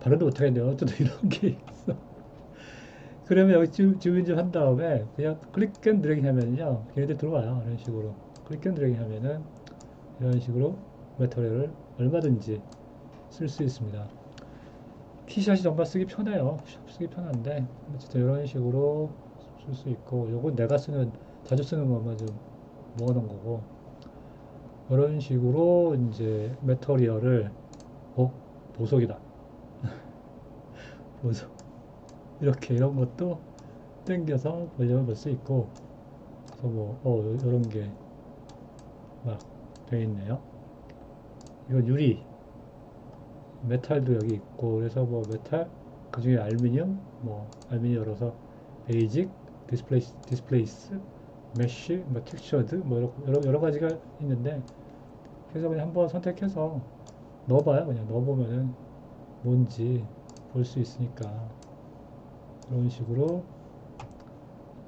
S1: 발음도 못하겠네요. 어쨌든 이런 게 있어. 그러면 여기 줌인 좀 한 다음에 그냥 클릭 앤 드래깅 하면요 걔네들 들어와요. 이런 식으로 클릭 앤 드래깅 하면은 이런 식으로 메터리얼을 얼마든지 쓸 수 있습니다. 키샷이 정말 쓰기 편해요. 쓰기 편한데 어쨌든 이런 식으로 쓸 수 있고, 요건 내가 자주 쓰는 것만 좀 모아놓은 거고, 이런 식으로 이제 메터리얼을 보석이다. 보석. 이렇게 이런 것도 땡겨서 보려면 볼 수 있고, 그래서 이런 게 막 돼 있네요. 이건 유리, 메탈도 여기 있고, 그래서 메탈, 그 중에 알루미늄, 알루미늄 열어서 베이직, 디스플레이스, 메쉬, 텍스처드, 여러 가지가 있는데, 그래서 그냥 한번 선택해서 넣어봐요. 그냥 넣어보면은 뭔지 볼 수 있으니까. 그런 식으로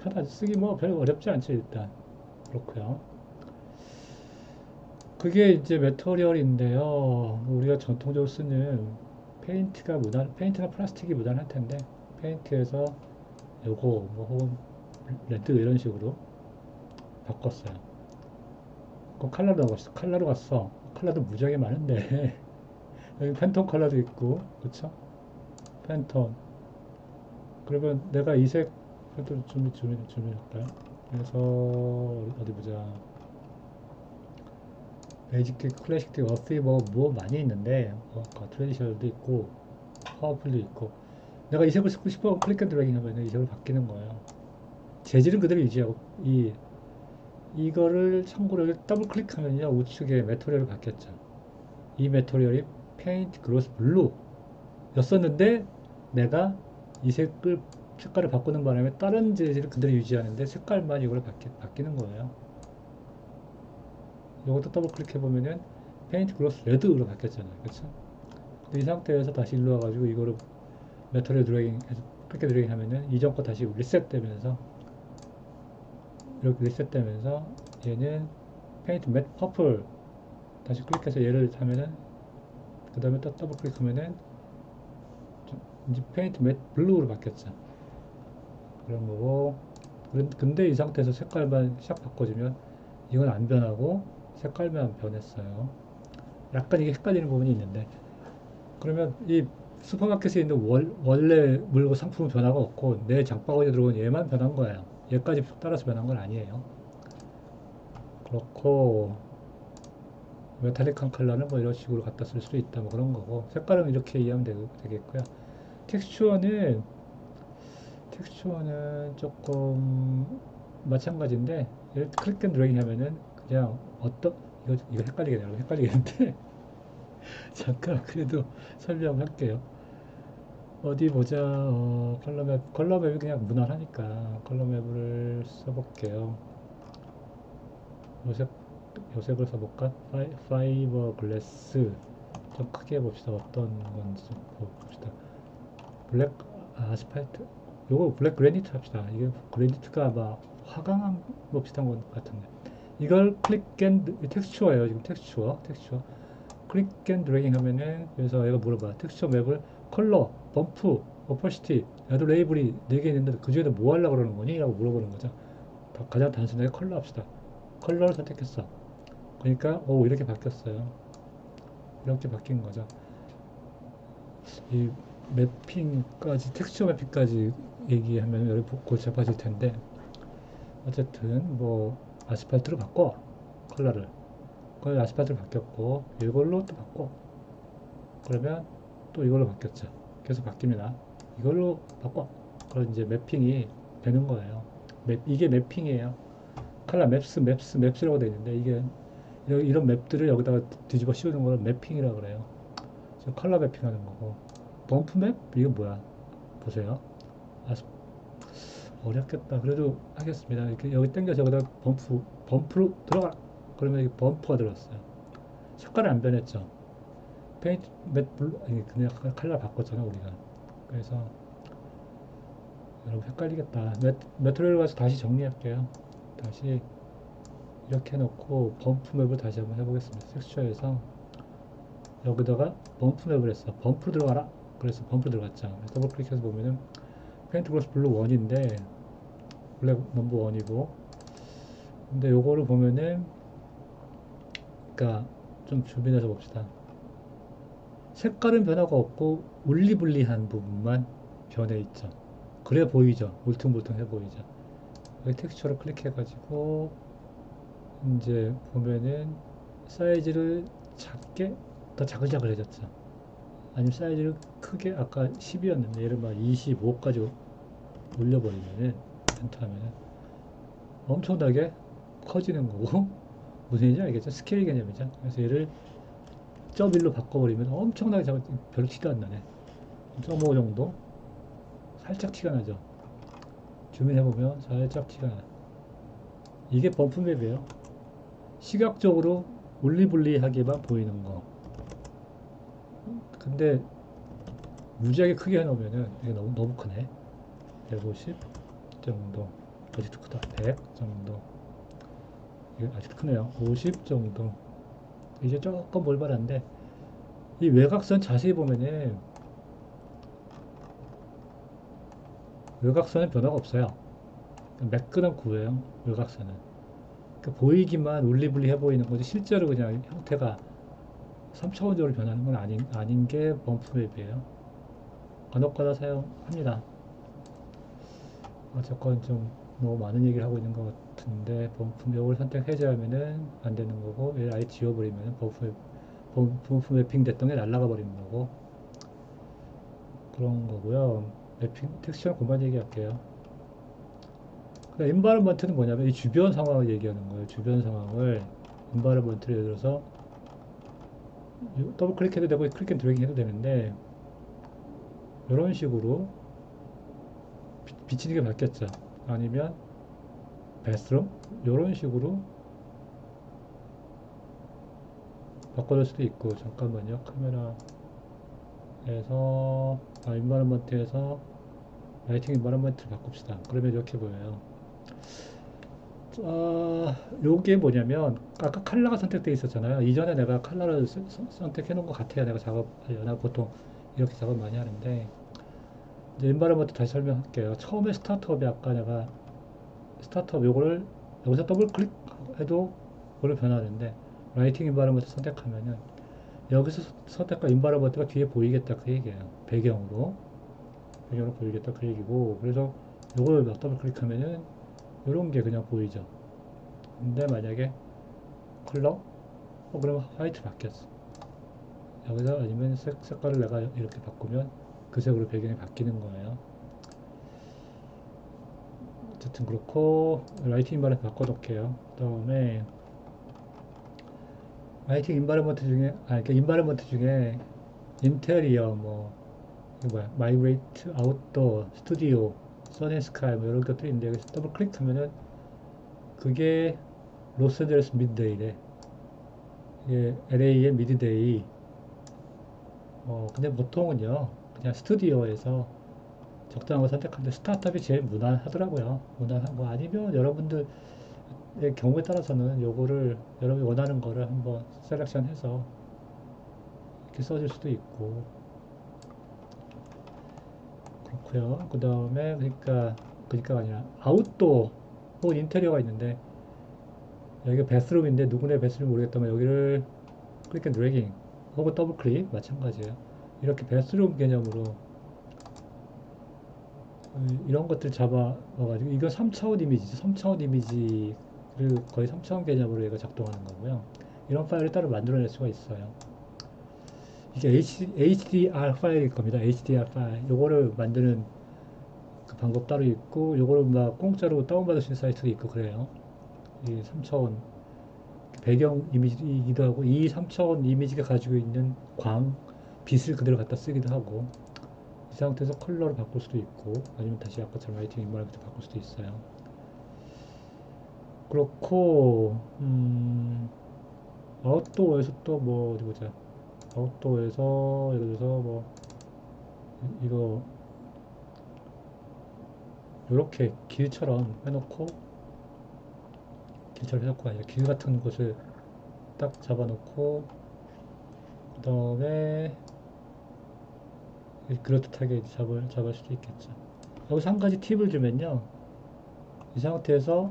S1: 편하지. 쓰기 별로 어렵지 않죠, 일단. 그렇고요. 그게 이제 매터리얼인데요. 우리가 전통적으로 쓰는 페인트나 플라스틱이 무난할 텐데, 페인트에서 요거, 혹은 레드 이런 식으로 바꿨어요. 그 칼라로 갔어. 칼라도 무지하게 많은데, 여기 팬톤 컬러도 있고, 그쵸? 팬톤. 그러면 내가 이 색, 그래도 할까요? 그래서, 어디 보자. 베이직틱, 클래식틱, 어피, 많이 있는데, 트레디셔널도 있고, 파워풀도 있고. 내가 이 색을 쓰고 싶어, 클릭 앤 드래깅 하면 이 색으로 바뀌는 거예요. 재질은 그대로 유지하고, 이거를 참고로 여기 더블 클릭하면요, 우측에 매터리얼이 바뀌었죠. 이 매터리얼이 페인트 그로스 블루 였었는데, 내가 이 색깔을 바꾸는 바람에 다른 재질을 그대로 유지하는데 색깔만 이걸 바뀌는 거예요. 이것도 더블 클릭해 보면은 페인트 글로스 레드로 바뀌었잖아요. 그렇죠? 이 상태에서 다시 일로 와가지고 이거를 메터리얼 드래깅 해서 클릭 드래깅 하면은 이전 거 다시 리셋 되면서 이렇게 리셋 되면서 얘는 페인트 맷 퍼플 다시 클릭해서 얘를 하면은 그 다음에 또 더블 클릭하면은 이제 페인트 맷 블루로 바뀌었죠. 그런 거고, 근데 이 상태에서 색깔만 샥 바꿔주면 이건 안 변하고 색깔만 변했어요. 약간 이게 헷갈리는 부분이 있는데, 그러면 이 슈퍼마켓에 있는 원래 물건 상품 변화가 없고 내 장바구니에 들어온 얘만 변한 거예요. 얘까지 따라서 변한 건 아니에요. 그렇고 메탈릭한 컬러는 이런 식으로 갖다 쓸 수도 있다, 그런 거고, 색깔은 이렇게 이해하면 되겠고요. 텍스처는 조금 마찬가지인데, 이렇게 클릭 앤 드래깅 하면은 그냥 이거 헷갈리겠는데 잠깐 그래도 설명할게요. 어디 보자. 컬러 맵이 그냥 무난하니까 컬러 맵을 써볼게요. 요색, 요색을 써볼까? 파이버 글래스. 좀 크게 봅시다. 어떤 건지 좀 봅시다. 블랙 아스팔트. 요거 블랙 그래니트 합시다. 이게 그래니트가 아마 화강암 비슷한 것 같은데. 이걸 클릭 앤 텍스처예요. 지금 텍스처. 클릭 앤 드래깅 하면은, 그래서 얘가 물어봐. 텍스처 맵을 컬러, 범프, 오퍼시티, 야도 레이블이 4개 있는데 그 중에 뭐 하려고 그러는 거니? 라고 물어보는 거죠. 가장 단순하게 컬러 합시다. 컬러를 선택했어. 그러니까 이렇게 바뀌었어요. 이렇게 바뀐 거죠. 이 매핑까지, 텍스처 매핑까지 얘기하면 여러 골치 아파질 텐데, 어쨌든 뭐 아스팔트로 바꿔, 컬러를. 그걸 아스팔트로 바뀌었고, 이걸로 또 바꿔. 그러면 또 이걸로 바뀌었죠. 계속 바뀝니다. 이걸로 바꿔. 그럼 이제 매핑이 되는 거예요. 이게 매핑이에요. 컬러 맵스라고 되어 있는데, 이게 이런 맵들을 여기다가 뒤집어 씌우는 걸 매핑이라고 그래요. 지금 컬러 매핑 하는 거고. 범프 맵? 이거 뭐야? 보세요. 아, 어렵겠다. 그래도 하겠습니다. 이렇게 여기 당겨서 여기다 범프로 들어가. 그러면 이게 범프가 들었어요. 색깔은 안 변했죠. 페인트 맵 블루, 아니, 그냥 컬러 바꿨잖아, 우리가. 그래서 여러분 헷갈리겠다. 메트로를 가서 다시 정리할게요. 다시 이렇게 해놓고 범프 맵을 다시 한번 해보겠습니다. 텍스처에서 여기다가 범프 맵을 했어. 범프 들어가라. 그래서 범프 들어갔죠. 더블 클릭해서 보면은 페인트 브러쉬 블루 1인데 블랙 넘버 1이고, 근데 요거를 보면은, 그러니까 좀 주변에서 봅시다. 색깔은 변화가 없고 울리불리한 부분만 변해 있죠. 그래 보이죠. 울퉁불퉁해 보이죠. 여기 텍스처를 클릭해가지고 이제 보면은 사이즈를 작게, 더 자글자글해졌죠. 아니면 사이즈를 크게, 아까 10이었는데 얘를 막 25까지 올려버리면은, 엔터하면은 엄청나게 커지는 거고, 무슨 얘기인지 알겠죠? 스케일 개념이죠. 그래서 얘를 0.1로 바꿔버리면 엄청나게 작아, 별로 티가 안 나네. 0.5 정도? 살짝 티가 나죠. 줌인해보면 살짝 티가 나. 이게 범프맵이에요. 시각적으로 울리불리하게만 보이는 거. 근데 무지하게 크게 해놓으면은 이게 너무 크네. 150 정도. 아직도 크다. 100 정도. 이게 아직도 크네요. 50 정도. 이제 조금 몰발한데, 이 외곽선 자세히 보면은 외곽선은 변화가 없어요. 매끈한 구예요. 외곽선은. 그러니까 보이기만 울리불리해 보이는 거지, 실제로 그냥 형태가 3차원적으로 변하는 건 아닌 게 범프맵이에요. 간혹가다 사용합니다. 어쨌건 좀 너무 많은 얘기를 하고 있는 것 같은데, 범프맵을 해제하면은 안 되는 거고, 얘를 아예 지워버리면 범프 맵핑 됐던 게 날아가 버리는 거고, 그런 거고요. 맵핑, 텍스처는 그만 얘기할게요. 그러니까 인바이러먼트는 뭐냐면 이 주변 상황을 얘기하는 거예요. 주변 상황을 인바이러먼트를 예를 들어서 더블 클릭해도 되고 클릭 앤 드래깅 해도 되는데, 이런 식으로 비치는 게 바뀌었죠. 아니면 베스룸 이런 식으로 바꿔줄 수도 있고. 잠깐만요. 카메라에서 인바이러먼트에서 라이팅 인바이러먼트를 바꿉시다. 그러면 이렇게 보여요. 요게 뭐냐면 아까 컬러가 선택되어 있었잖아요. 이전에 내가 컬러를 선택해 놓은 것 같아요. 내가 작업하려나 보통 이렇게 작업 많이 하는데, 이제 인바이러먼트 다시 설명할게요. 처음에 스타트업에 아까 내가 스타트업 요거를 여기서 더블 클릭해도 그걸 변하는데, 라이팅 인바이러먼트 선택하면은 여기서 선택한 인바이러먼트가 뒤에 보이겠다 그 얘기예요. 배경으로 보이겠다 그 얘기고, 그래서 요걸 더블 클릭하면은 요런 게 그냥 보이죠. 근데 만약에 컬러? 그러면 화이트 바뀌었어. 여기서 아니면 색깔을 내가 이렇게 바꾸면 그 색으로 배경이 바뀌는 거예요. 어쨌든 그렇고, 라이팅 인바이러먼트 바꿔놓을게요. 그 다음에 라이팅 인바이러먼트 중에, 그 인바이러먼트 중에 인테리어, 뭐 이거 뭐야, 마이그레이트, 아웃도어, 스튜디오, 선앤스카이 뭐 이런 것들이 있는데, 여기서 더블 클릭하면은 그게 로스앤젤레스 미드데이래. 이게 LA의 미드데이. 근데 보통은요 그냥 스튜디오에서 적당한 거 선택하는데, 스타트업이 제일 무난하더라고요. 무난하고, 아니면 여러분들의 경우에 따라서는 요거를 여러분이 원하는 거를 한번 셀렉션해서 이렇게 써줄 수도 있고. 그렇고요. 그 다음에 그러니까 아니라 아웃도어 혹은 인테리어가 있는데, 여기가 베스룸인데 누구네 베스룸 모르겠다면 여기를 클릭 앤 드래깅 혹은 더블 클릭 마찬가지예요. 이렇게 베스룸 개념으로 이런 것들 잡아와가지고 이거 3차원 이미지죠. 3차원 이미지를 거의 3차원 개념으로 얘가 작동하는 거고요. 이런 파일을 따로 만들어낼 수가 있어요. 이게 HDR 파일일 겁니다. HDR 파일. 요거를 만드는 그 방법 따로 있고, 요거를 막 공짜로 다운받을 수 있는 사이트도 있고 그래요. 이 3차원 배경 이미지이기도 하고, 이 3차원 이미지가 가지고 있는 빛을 그대로 갖다 쓰기도 하고, 이 상태에서 컬러를 바꿀 수도 있고, 아니면 다시 아까처럼 라이팅 인바디먼트 바꿀 수도 있어요. 그렇고, 아웃도어에서 또 뭐, 어디 보자. 아웃도어에서, 예를 들어서 뭐, 이거, 요렇게 길처럼 해놓고, 길처럼 해놓고 아니라 길 같은 곳을 딱 잡아놓고, 그 다음에, 그럴듯하게 잡을 수도 있겠죠. 여기서 한 가지 팁을 주면요. 이 상태에서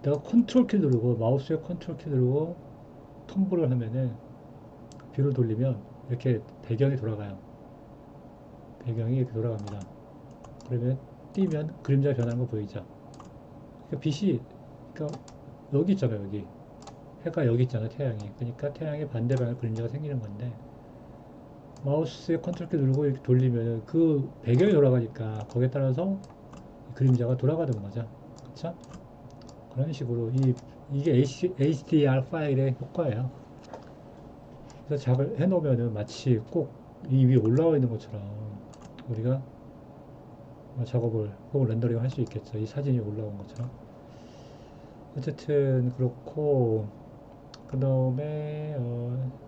S1: 내가 컨트롤 키 누르고, 마우스의 컨트롤 키 누르고, 텀블을 하면은, 뒤로 돌리면, 이렇게 배경이 돌아가요. 배경이 이렇게 돌아갑니다. 그러면, 띄면 그림자 변하는 거 보이죠? 그러니까 빛이, 그러니까 여기 있잖아요, 여기. 해가 여기 있잖아요, 태양이. 그러니까 태양의 반대 방향 그림자가 생기는 건데, 마우스의 컨트롤 키 누르고 이렇게 돌리면 그 배경이 돌아가니까 거기에 따라서 그림자가 돌아가는 거죠. 그렇죠? 그런 식으로 이게 HDR 파일의 효과예요. 그래서 작을 해놓으면은 마치 꼭 이 위에 올라와 있는 것처럼 우리가 작업을 혹은 렌더링을 할 수 있겠죠. 이 사진이 올라온 것처럼. 어쨌든 그렇고 그 다음에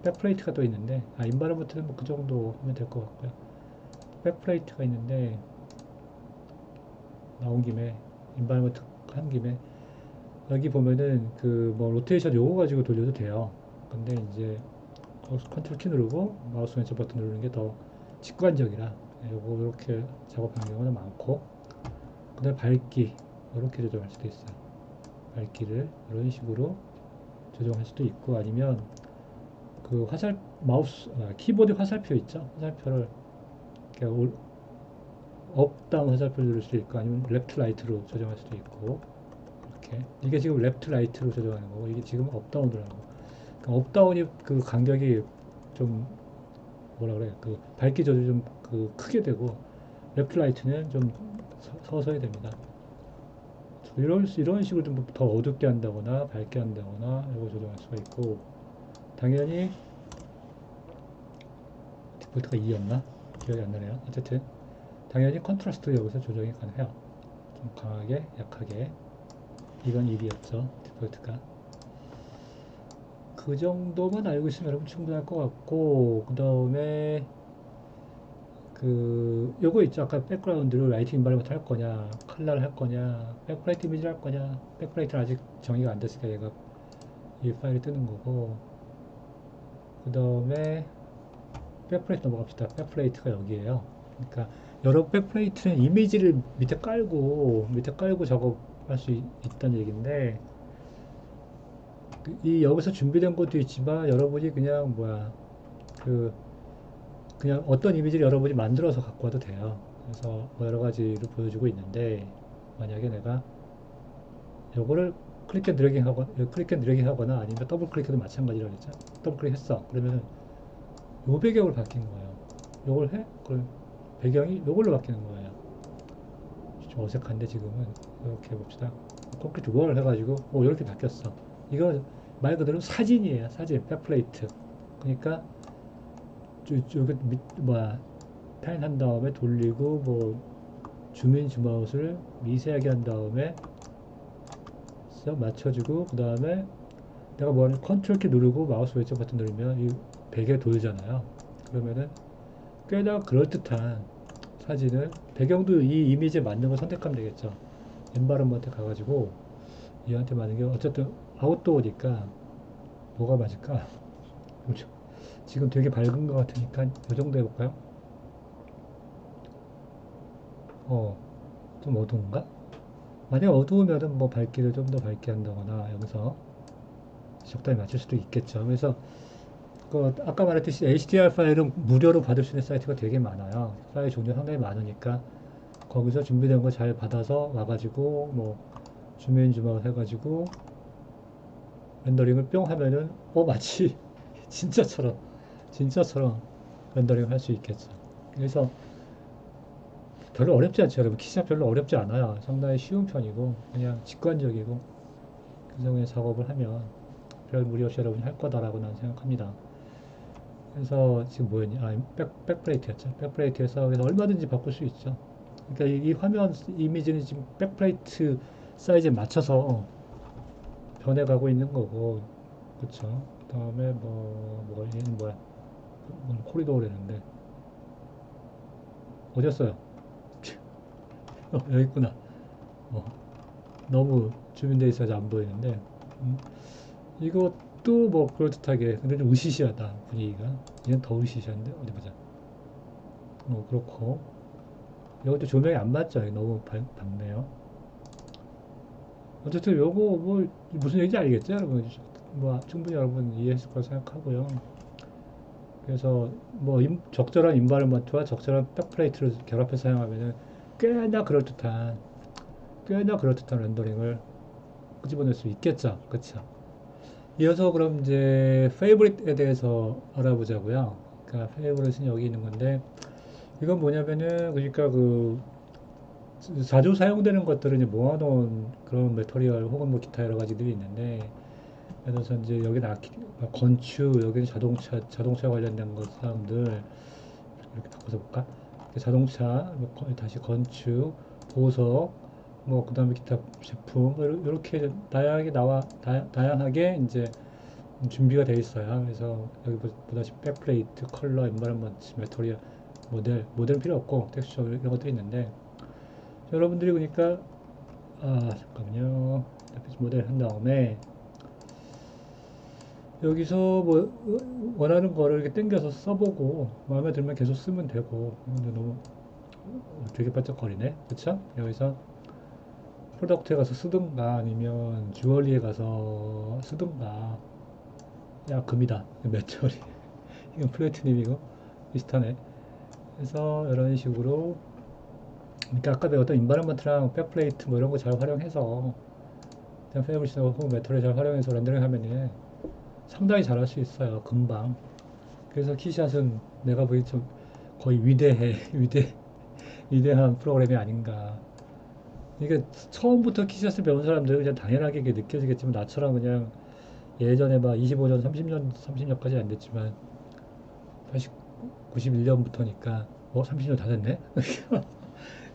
S1: 백플레이트가 또 있는데 인바이러먼트는 뭐 그 정도 하면 될 것 같고요. 백플레이트가 있는데 나온 김에 인바이러먼트 한 김에 여기 보면은 그 뭐 로테이션 요거 가지고 돌려도 돼요. 근데 이제 컨트롤 키 누르고 마우스 왼쪽 버튼 누르는 게 더 직관적이라 요거 이렇게 작업하는 경우는 많고 그 다음에 밝기 이렇게 조정할 수도 있어요. 밝기를 이런 식으로 조정할 수도 있고 아니면 그 키보드 화살표 있죠? 화살표를 이렇게 업, 다운 화살표를 누를 수도 있고 아니면 레프트, 라이트로 조정할 수도 있고 이렇게 이게 지금 레프트, 라이트로 조정하는 거고 이게 지금 업, 다운으로 하는 거고 그러니까 업, 다운이 그 간격이 좀 뭐라 그래 그 밝기 조절이 좀 그 크게 되고 레프트, 라이트는 좀 서서히 됩니다. 이런 식으로 좀 더 어둡게 한다거나 밝게 한다거나 이거 조정할 수가 있고 당연히 디폴트가 2였나? 기억이 안 나네요. 어쨌든 당연히 컨트라스트 여기서 조정이 가능해요. 좀 강하게, 약하게. 이건 1이었죠. 디폴트가. 그 정도만 알고 있으면 여러분 충분할 것 같고 그 다음에 요거 있죠. 아까 백그라운드를 라이트 인바이러먼트 할 거냐 컬러를 할 거냐 백플레이트 이미지를 할 거냐 백플레이트는 아직 정의가 안 됐으니까 얘가 이 파일이 뜨는 거고 그 다음에 백플레이트 넘어갑시다. 백플레이트가 여기에요. 그러니까 여러 백플레이트는 이미지를 밑에 깔고 작업할 수 있다는 얘기인데 이 여기서 준비된 것도 있지만 여러분이 그냥 그 그냥 어떤 이미지를 여러분이 만들어서 갖고 와도 돼요. 그래서 뭐 여러 가지를 보여주고 있는데 만약에 내가 요거를 클릭 앤 드래깅 하거나 아니면 더블 클릭해도 마찬가지라고 했죠. 더블 클릭했어. 그러면은 요 배경을 바뀐 거예요. 요걸 해? 그럼 배경이 요걸로 바뀌는 거예요. 좀 어색한데 지금은 이렇게 봅시다. 콘크리트 월을 해가지고 이렇게 바뀌었어. 이거 말 그대로 사진이에요. 사진, 백플레이트. 그러니까 여기 타인 한 다음에 돌리고 줌인 줌아웃을 미세하게 한 다음에 싹 맞춰주고 그 다음에 내가 뭐하는 컨트롤 키 누르고 마우스 왼쪽 버튼 누르면 이 베개 돌잖아요. 그러면은 꽤나 그럴듯한 사진을 배경도 이 이미지에 맞는 걸 선택하면 되겠죠. 엔바이런먼트 가가지고 얘한테 맞는 게 어쨌든 아웃도어니까 뭐가 맞을까? 지금 되게 밝은 것 같으니까 이 정도 해볼까요? 어, 좀 어두운가? 만약 어두우면은 뭐 밝기를 좀 더 밝게 한다거나 여기서 적당히 맞출 수도 있겠죠. 그래서 아까 말했듯이 HDR 파일은 무료로 받을 수 있는 사이트가 되게 많아요. 파일 종류 상당히 많으니까 거기서 준비된 거 잘 받아서 와가지고 뭐 주민 주막 해가지고 렌더링을 뿅 하면은 마치 진짜처럼 진짜처럼 렌더링을 할 수 있겠죠. 그래서 별로 어렵지 않죠, 여러분. 키시작 별로 어렵지 않아요. 상당히 쉬운 편이고 그냥 직관적이고 그래서 그냥 작업을 하면 별 무리 없이 여러분이 할 거다라고 나는 생각합니다. 그래서 지금 뭐였니? 백플레이트였죠. 백플레이트에서 그래서 얼마든지 바꿀 수 있죠. 그러니까 이 화면 이미지는 지금 백플레이트 사이즈에 맞춰서 변해가고 있는 거고, 그쵸? 그다음에 얘는 뭐야? 코리도어라는데 어디였어요? 여기 있구나. 어, 너무 주민돼 있어서 안 보이는데, 음, 이것도 뭐 그럴듯하게, 근데 좀 으시시하다 분위기가. 얘는 더 으시시한데 어디 보자. 그렇고 이것도 조명이 안 맞죠? 너무 밝네요. 어쨌든 요거 뭐 무슨 얘기인지 알겠죠, 여러분? 뭐 충분히 여러분 이해했을 거라 생각하고요. 그래서 뭐 적절한 인바이러먼트와 적절한 백플레이트를 결합해서 사용하면은 꽤나 그럴듯한 꽤나 그럴듯한 렌더링을 끄집어낼 수 있겠죠, 그렇죠? 이어서 그럼 이제 페이보릿에 대해서 알아보자고요. 그러니까 페이보릿은 여기 있는 건데 이건 뭐냐면은 그러니까 그 자주 사용되는 것들을 이제 모아놓은 그런 메터리얼 혹은 뭐 기타 여러 가지들이 있는데 예를 들어서 이제 여기는 건축, 여기는 자동차 관련된 것 사람들 이렇게 바꿔서 볼까? 자동차, 다시 건축, 보석, 뭐 그다음에 기타 제품 이렇게 다양하게 다양하게 이제 준비가 되어 있어요. 그래서 여기 보다시피 백플레이트, 컬러, 엔바이런먼트, 메터리얼, 모델은 필요 없고 텍스처 이런 것들이 있는데 여러분들이 보니까 잠깐만요. 모델 한 다음에 여기서 뭐 원하는 거를 이렇게 당겨서 써보고 마음에 들면 계속 쓰면 되고 근데 너무 되게 반짝거리네, 그쵸? 여기서 프로덕트에 가서 쓰든가 아니면 주얼리에 가서 쓰든가. 야, 금이다. 메탈이. 이건 플래티늄이고 비슷하네. 그래서 이런 식으로 그러니까 아까 배웠던 인바이런먼트랑 백플레이트 뭐 이런 거 잘 활용해서 그냥 페이블시나 혹은 메탈을 잘 활용해서 렌더링 하면은 상당히 잘할 수 있어요, 금방. 그래서 키샷은 내가 보기 좀 거의 위대해 위대한 프로그램이 아닌가. 이게 처음부터 키샷을 배운 사람들은 그냥 당연하게 이게 느껴지겠지만 나처럼 그냥 예전에 막 25년, 30년, 30년까지 안 됐지만 80, 91년부터니까 30년 다 됐네.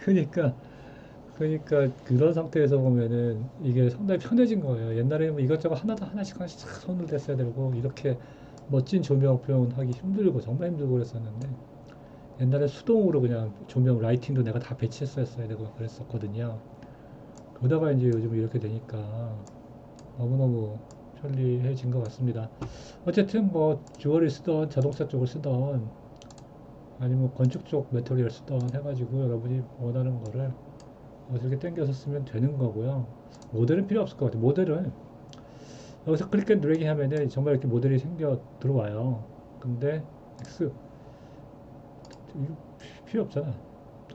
S1: 그러니까 그런 상태에서 보면은 이게 상당히 편해진 거예요. 옛날에는 뭐 이것저것 하나씩 손을 댔어야 되고 이렇게 멋진 조명 표현하기 힘들고 정말 힘들고 그랬었는데 옛날에 수동으로 그냥 조명 라이팅도 내가 다 배치했어야 되고 그랬었거든요. 그러다가 이제 요즘 이렇게 되니까 너무너무 편리해진 것 같습니다. 어쨌든 뭐 주얼을 쓰던 자동차 쪽을 쓰던 아니면 건축 쪽 메터리얼 쓰던 해가지고 여러분이 원하는 거를 이렇게 당겨서 쓰면 되는 거고요. 모델은 필요 없을 것 같아요. 모델은 여기서 클릭 앤 드래깅 하면은 정말 이렇게 모델이 생겨 들어와요. 근데 X 이거 필요 없잖아.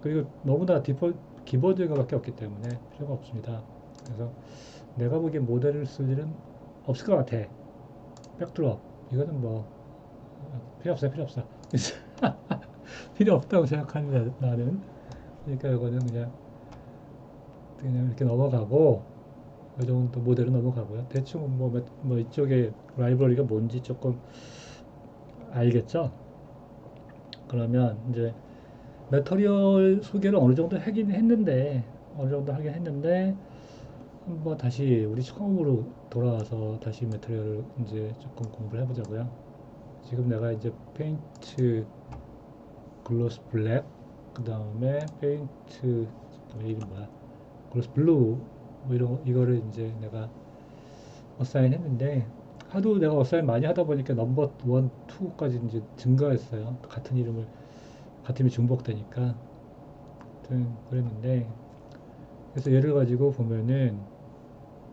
S1: 그리고 너무나 디폴 기본적인 것밖에 없기 때문에 필요가 없습니다. 그래서 내가 보기엔 모델을 쓸 일은 없을 것 같아. 백드롭 이거는 뭐 필요 없어. 필요 없다고 생각합니다, 나는. 그러니까 이거는 그냥 이렇게 넘어가고 이 정도 모델은 넘어가고요. 대충 뭐 이쪽에 라이브러리가 뭔지 조금 알겠죠? 그러면 이제 매터리얼 소개를 어느 정도 하긴 했는데 한번 다시 우리 처음으로 돌아와서 다시 매터리얼을 이제 조금 공부를 해보자고요. 지금 내가 이제 페인트 글로스 블랙 그 다음에 페인트 이름 뭐야 글로스 블루 뭐 이거를 이제 내가 어사인 했는데 하도 내가 어사인 많이 하다 보니까 넘버 1, 2까지 이제 증가했어요. 같은 이름이 중복되니까 하여튼 그랬는데 그래서 얘를 가지고 보면은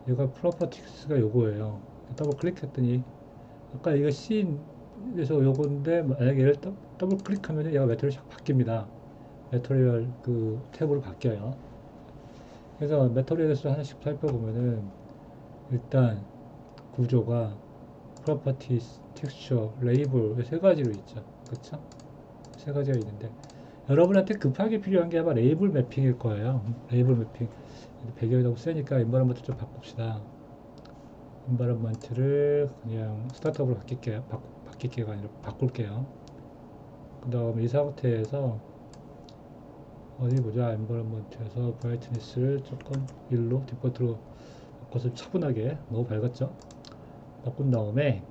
S1: 얘가 프로퍼티스가 요거예요. 더블 클릭했더니 아까 이거 씬에서 요건데 만약에 얘를 더블 클릭하면 얘가 매트를 샥 바뀝니다. 매터리얼 그 탭으로 바뀌어요. 그래서 매터리얼에서 하나씩 살펴보면은 일단 구조가 properties, texture, label 세 가지로 있죠. 그쵸? 세 가지가 있는데 여러분한테 급하게 필요한 게 아마 레이블 매핑일 거예요. 레이블 매핑. 배경이 너무 세니까 인바런먼트 좀 바꿉시다. 인바런먼트를 그냥 스타트업으로 바뀔게요. 바뀔게가 아니라 바꿀게요. 그 다음에 이 상태에서 어디 보자. 인바런먼트에서 브라이트니스를 조금 1로 디폴트로 바꿔서 차분하게 너무 밝았죠. 바꾼 다음에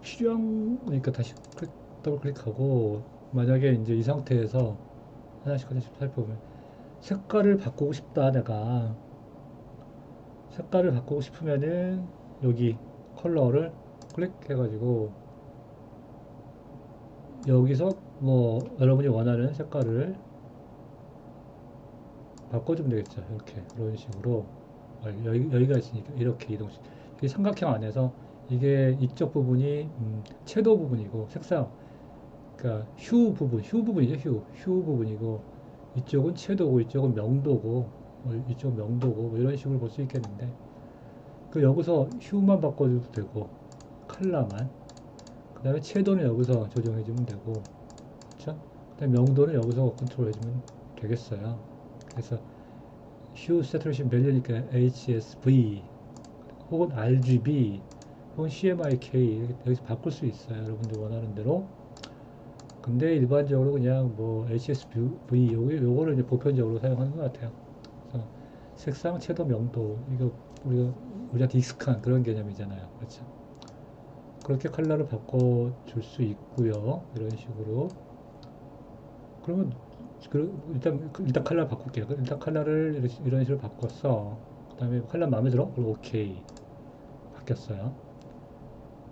S1: 필요한 그러니까 다시 더블 클릭하고 만약에 이제 이 상태에서 하나씩 살펴보면 색깔을 바꾸고 싶다 내가 색깔을 바꾸고 싶으면은 여기 컬러를 클릭해가지고 여기서 뭐 여러분이 원하는 색깔을 바꿔주면 되겠죠. 이렇게 이런 식으로 여기가 있으니까 이렇게 이동식. 이 삼각형 안에서 이게 이쪽 부분이 채도 부분이고 색상 그러니까 휴 부분이죠. 휴 부분이고 이쪽은 채도고 이쪽은 명도고 이쪽은 명도고 뭐 이런 식으로 볼 수 있겠는데 그 여기서 휴만 바꿔줘도 되고 컬러만 그 다음에 채도는 여기서 조정해주면 되고 그렇죠? 그 다음에 명도는 여기서 컨트롤 해주면 되겠어요. 그래서 휴 세트레이션 밸류니까 HSV 혹은 RGB 혹은 CMYK 여기서 바꿀 수 있어요. 여러분들 원하는 대로. 근데 일반적으로 그냥 뭐 HSV 요거를 이제 보편적으로 사용하는 것 같아요. 그래서 색상, 채도, 명도 이거 우리한테 익숙한 그런 개념이잖아요. 그렇죠? 그렇게 컬러를 바꿔줄 수 있고요. 이런 식으로. 그러면 일단 컬러 바꿀게요. 일단 컬러를 이런 식으로 바꿨어. 그 다음에 컬러 마음에 들어? 그리고 오케이. 바뀌었어요.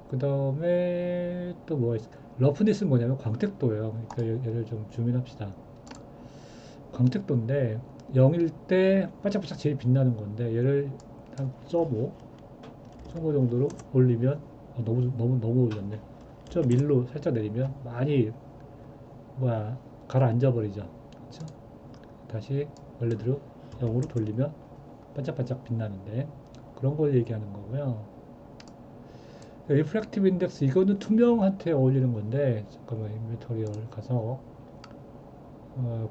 S1: 그 다음에 또 뭐가 있어? 러프니스는 뭐냐면 광택도예요. 그러니까 얘를 좀 줌인합시다. 광택도인데 0일 때 반짝반짝 제일 빛나는 건데 얘를 한 0.5 정도로 올리면 너무 올렸네. 1로 살짝 내리면 많이 뭐야 가라앉아 버리죠. 그렇죠? 다시 원래대로 0으로 돌리면 반짝반짝 빛나는데 그런 걸 얘기하는 거고요. 리프렉티브 인덱스 이거는 투명한테 어울리는 건데 잠깐만 인벤토리얼 가서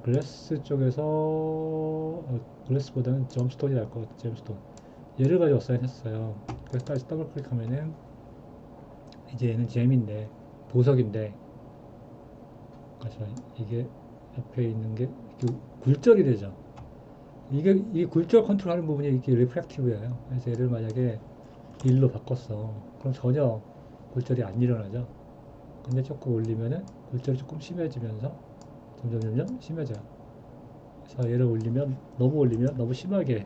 S1: 글래스 쪽에서 글래스보다는 점스톤이 나을 것 같아. 점스톤 얘를 가지고 어사인했어요. 그래서 다시 더블 클릭하면은 이제 얘는 잼인데 보석인데 그래서 이게 옆에 있는 게 굴절이 되죠. 이게 굴절 컨트롤하는 부분이 이게 리프렉티브예요. 그래서 얘를 만약에 1로 바꿨어. 그럼 전혀 굴절이 안 일어나죠. 근데 조금 올리면은 굴절이 조금 심해지면서 점점 심해져요. 그래서 얘를 올리면 너무 심하게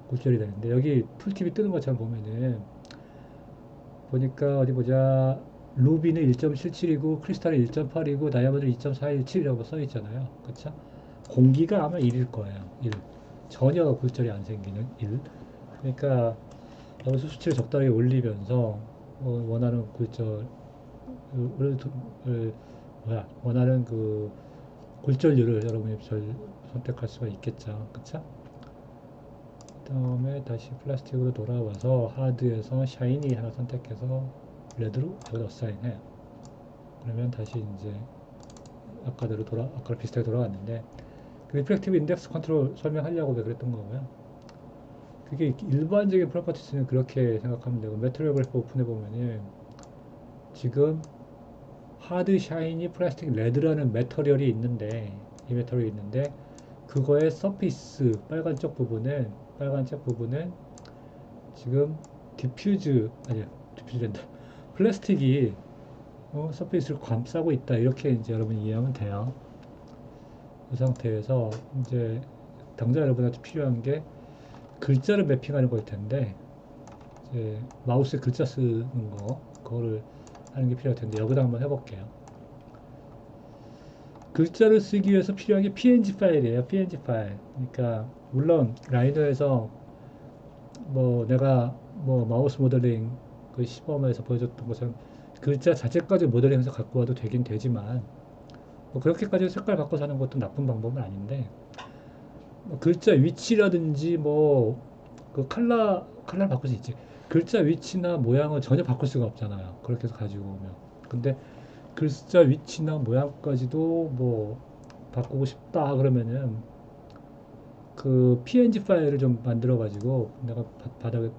S1: 굴절이 되는데 여기 툴팁이 뜨는 것처럼 보면은 보니까 어디 보자 루비는 1.77이고 크리스탈은 1.8이고 다이아몬드는 2.417이라고 써 있잖아요. 그쵸? 공기가 아마 1일 거예요. 1. 전혀 굴절이 안 생기는 1. 그러니까 여기서 수치를 적당히 올리면서 원하는 굴절 원하는 그 굴절률을 여러분이 선택할 수가 있겠죠. 그쵸? 그 다음에 다시 플라스틱으로 돌아와서 하드에서 샤이니 하나 선택해서 레드로 여기다 어사인해요. 그러면 다시 이제 아까랑 비슷하게 돌아왔는데 그 리프렉티브 인덱스 컨트롤 설명하려고 그랬던 거고요. 그게 일반적인 프로퍼티스는 그렇게 생각하면 되고 메테리얼 그래프 오픈해 보면은 지금 하드 샤이니 플라스틱 레드라는 메터리얼이 있는데 이 메터리얼이 있는데 그거의 서피스 빨간 쪽 부분은 지금 디퓨즈 된다. 플라스틱이 서페이스를 감싸고 있다. 이렇게 이제 여러분 이해하면 돼요. 그 상태에서 이제 당장 여러분한테 필요한 게 글자를 매핑하는 거일 텐데 이제 마우스에 글자 쓰는 그거를 하는 게 필요할 텐데 여기다 한번 해볼게요. 글자를 쓰기 위해서 필요한 게 PNG 파일이에요. PNG 파일. 그러니까 물론 라이너에서 뭐 내가 뭐 마우스 모델링 그 시범에서 보여줬던 것처럼 글자 자체까지 모델링해서 갖고 와도 되긴 되지만 뭐 그렇게까지 색깔 바꿔서 하는 것도 나쁜 방법은 아닌데, 뭐 글자 위치라든지 뭐 그 컬러 바꿀 수 있지. 글자 위치나 모양은 전혀 바꿀 수가 없잖아요. 그렇게 해서 가지고 오면. 근데 글자 위치나 모양까지도 뭐 바꾸고 싶다 그러면은 그 PNG 파일을 좀 만들어 가지고 내가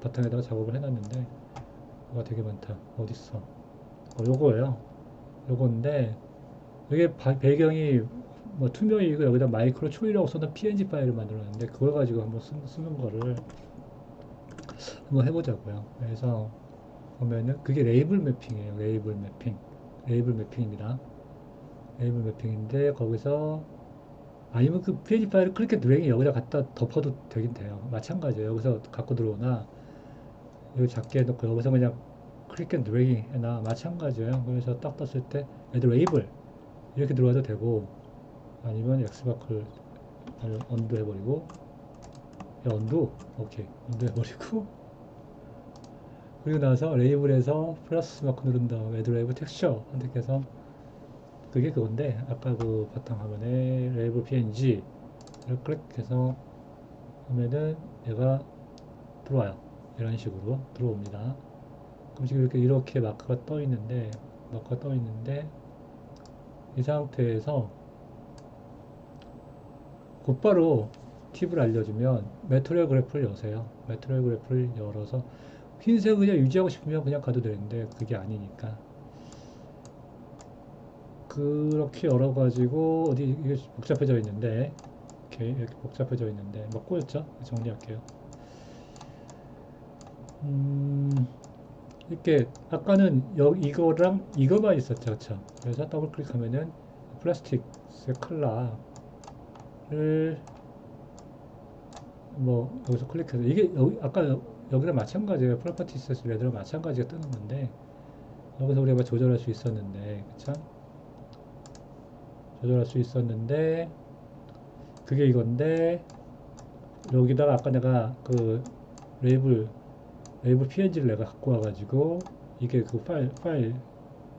S1: 바탕에다가 작업을 해놨는데 뭐가 되게 많다. 어딨어? 요거예요. 요건데 이게 배경이 뭐 투명이고 여기다 마이크로 초이라고 써놓은 PNG 파일을 만들었는데 그걸 가지고 한번 쓰는 거를 한번 해보자고요. 그래서 보면은 그게 레이블 매핑이에요. 레이블 매핑. 레이블 매핑입니다. 레이블 매핑인데 거기서 아니면 그 PNG 파일을 클릭 앤 드래그 여기다 갖다 덮어도 되긴 돼요. 마찬가지예요. 여기서 갖고 들어오나 여기 작게 해놓고 여기서 그냥 클릭 앤 드래깅 해나 마찬가지예요. 그래서 딱 떴을 때 얘들 레이블 이렇게 들어와도 되고 아니면 엑스마크를 언두 해버리고 언두 오케이 언두 해버리고 그리고 나서 레이블에서 플러스 마크 누른 다음에 애드레이브 텍스처 선택해서 그게 그건데 아까 그 바탕화면에 레이블 PNG를 클릭해서 하면은 얘가 들어와요. 이런 식으로 들어옵니다. 그럼 지금 이렇게 마크가 떠 있는데 이 상태에서 곧바로 팁을 알려주면 매트리얼 그래프를 여세요. 매트리얼 그래프를 열어서 흰색 그냥 유지하고 싶으면 그냥 가도 되는데 그게 아니니까 그렇게 열어가지고 어디 이게 복잡해져 있는데 이렇게 복잡해져 있는데 뭐 꼬였죠? 정리할게요. 음, 이렇게 아까는 이거랑 이거만 있었죠, 그렇죠? 그래서 더블 클릭하면은 플라스틱 컬러를 뭐 여기서 클릭해서 이게 아까 여기랑 마찬가지예요. 프로퍼티스 레드랑 마찬가지가 뜨는 건데 여기서 우리가 조절할 수 있었는데 그쵸? 조절할 수 있었는데 그게 이건데 여기다가 아까 내가 그 레이블 PNG를 내가 갖고 와가지고 이게 그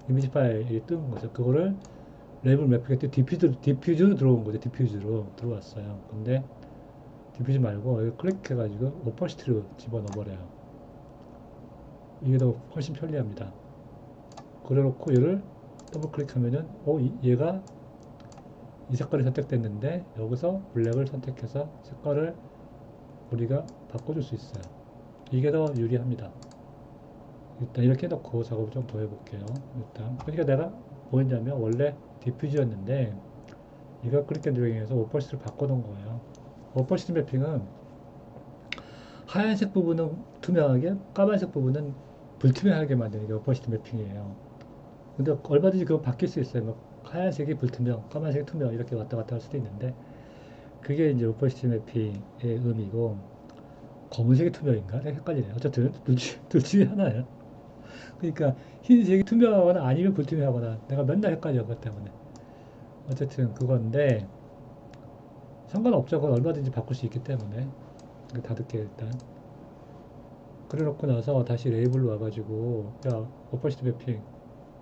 S1: 이미지 파일이 뜨는 거죠. 그거를 레이블 매핑할 때 디퓨즈로 들어온 거죠. 디퓨즈로 들어왔어요. 근데 디퓨즈 말고 여기 클릭해가지고 오퍼시티로 집어넣어버려요. 이게 더 훨씬 편리합니다. 그래놓고 얘를 더블 클릭하면은 얘가 이 색깔이 선택됐는데 여기서 블랙을 선택해서 색깔을 우리가 바꿔줄 수 있어요. 이게 더 유리합니다. 일단 이렇게 해놓고 작업을 좀 더 해볼게요. 일단 그러니까 내가 뭐였냐면 원래 디퓨즈였는데 이거 클릭 앤 드래깅해서 오퍼시티를 바꿔놓은 거예요. 오퍼시티 매핑은 하얀색 부분은 투명하게 까만색 부분은 불투명하게 만드는 게 오퍼시티 매핑이에요. 근데 얼마든지 그거 바뀔 수 있어요. 뭐 하얀색이 불투명, 까만색이 투명 이렇게 왔다 갔다 할 수도 있는데 그게 이제 오퍼시티 매핑의 의미고 검은색이 투명인가? 헷갈리네요. 어쨌든 둘 중에 하나예요. 그러니까 흰색이 투명하거나 아니면 불투명하거나 내가 맨날 헷갈려 그것 때문에 어쨌든 그건데 상관없죠. 그건 얼마든지 바꿀 수 있기 때문에 닫을게 일단 그래 놓고 나서 다시 레이블로 와가지고 야 오퍼시티 매핑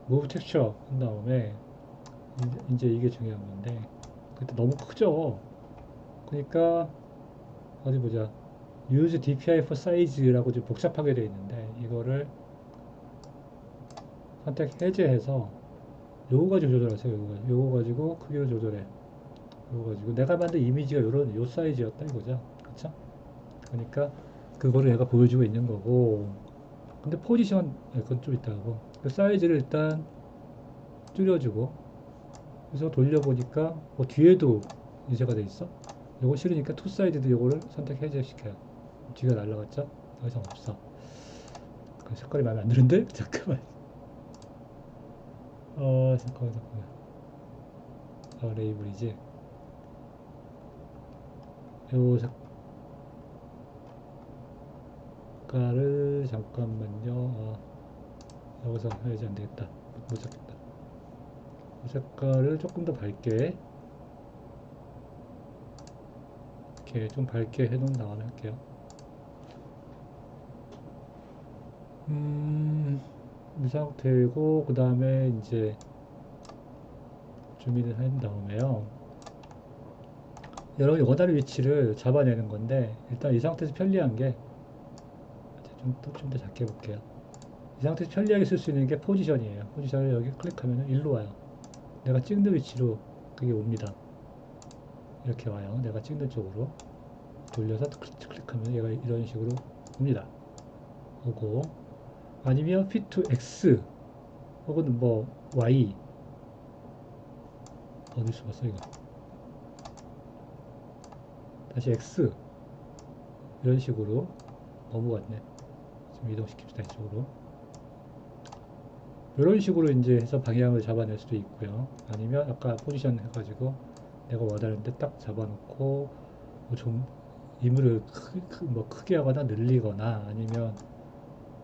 S1: 무브 텍스처 한 다음에 이제 이게 중요한 건데 그때 너무 크죠. 그러니까 어디 보자. use DPI for size라고 좀 복잡하게 되어 있는데 이거를 선택 해제해서 요거 가지고 조절하세요. 요거 가지고 크기를 조절해. 요거 가지고 내가 만든 이미지가 요 사이즈였다 이거죠. 그쵸? 그러니까 그거를 얘가 보여주고 있는 거고 근데 포지션 그건 좀 있다 하고 그 사이즈를 일단 줄여주고 그래서 돌려보니까 뭐 뒤에도 인쇄가 돼 있어. 요거 싫으니까 투 사이드도 요거를 선택 해제시켜요. 뒤가 날라갔죠? 더 이상 없어. 그 색깔이 마음에 안 드는데? 잠깐만. 잠깐만. 레이블이지. 요 색깔을 잠깐만요. 여기서 해야지 안 되겠다. 못 잡겠다. 이 색깔을 조금 더 밝게 이렇게 좀 밝게 해놓은 다음에 할게요. 이 상태고 그 다음에 이제 줌인을 한 다음에요. 여러분이 원하는 위치를 잡아내는 건데, 일단 이 상태에서 편리한 게, 좀 더 작게 해볼게요. 이 상태에서 편리하게 쓸 수 있는 게 포지션이에요. 포지션을 여기 클릭하면 일로 와요. 내가 찍는 위치로 그게 옵니다. 이렇게 와요. 내가 찍는 쪽으로 돌려서 클릭하면 얘가 이런 식으로 옵니다. 오고, 아니면 fit to X 혹은 뭐 Y, 어디 숨었어 이거, 다시 X, 이런 식으로 넘어갔네. 좀 이동시킵시다 이쪽으로. 이런 식으로 이제 해서 방향을 잡아낼 수도 있고요. 아니면 아까 포지션 해가지고 내가 원하는데 딱 잡아놓고 뭐좀 임의를 뭐 크게 하거나 늘리거나, 아니면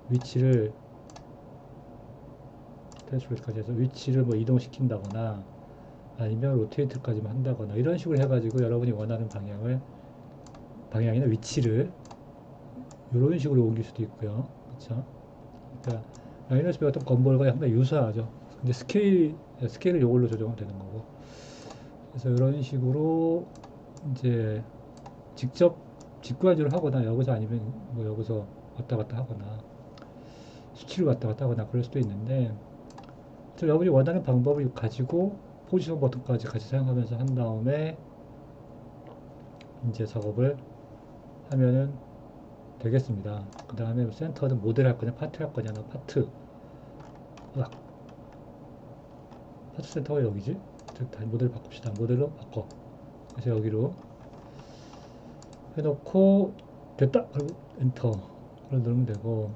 S1: 위치를 트랜스포트까지 해서 위치를 뭐 이동시킨다거나, 아니면 로테이트까지만 한다거나, 이런 식으로 해가지고 여러분이 원하는 방향이나 위치를 이런 식으로 옮길 수도 있고요. 그렇죠? 그러니까 라이너스 배 같은 건볼과 상당히 유사하죠. 근데 스케일을 이걸로 조정하면 되는 거고. 그래서 이런 식으로 이제 직접 직관적으로 하거나, 여기서 아니면 뭐 여기서 왔다 갔다 하거나 수치를 왔다 갔다 하거나 그럴 수도 있는데, 여러분이 원하는 방법을 가지고 포지션 버튼까지 같이 사용하면서 한 다음에 이제 작업을 하면은 되겠습니다. 그 다음에 센터는 모델 할 거냐 파트 할 거냐. 파트, 으악, 파트 센터가 여기지. 다시 모델 바꿉시다. 모델로 바꿔. 그래서 여기로 해놓고 됐다, 그리고 엔터를 누르면 되고,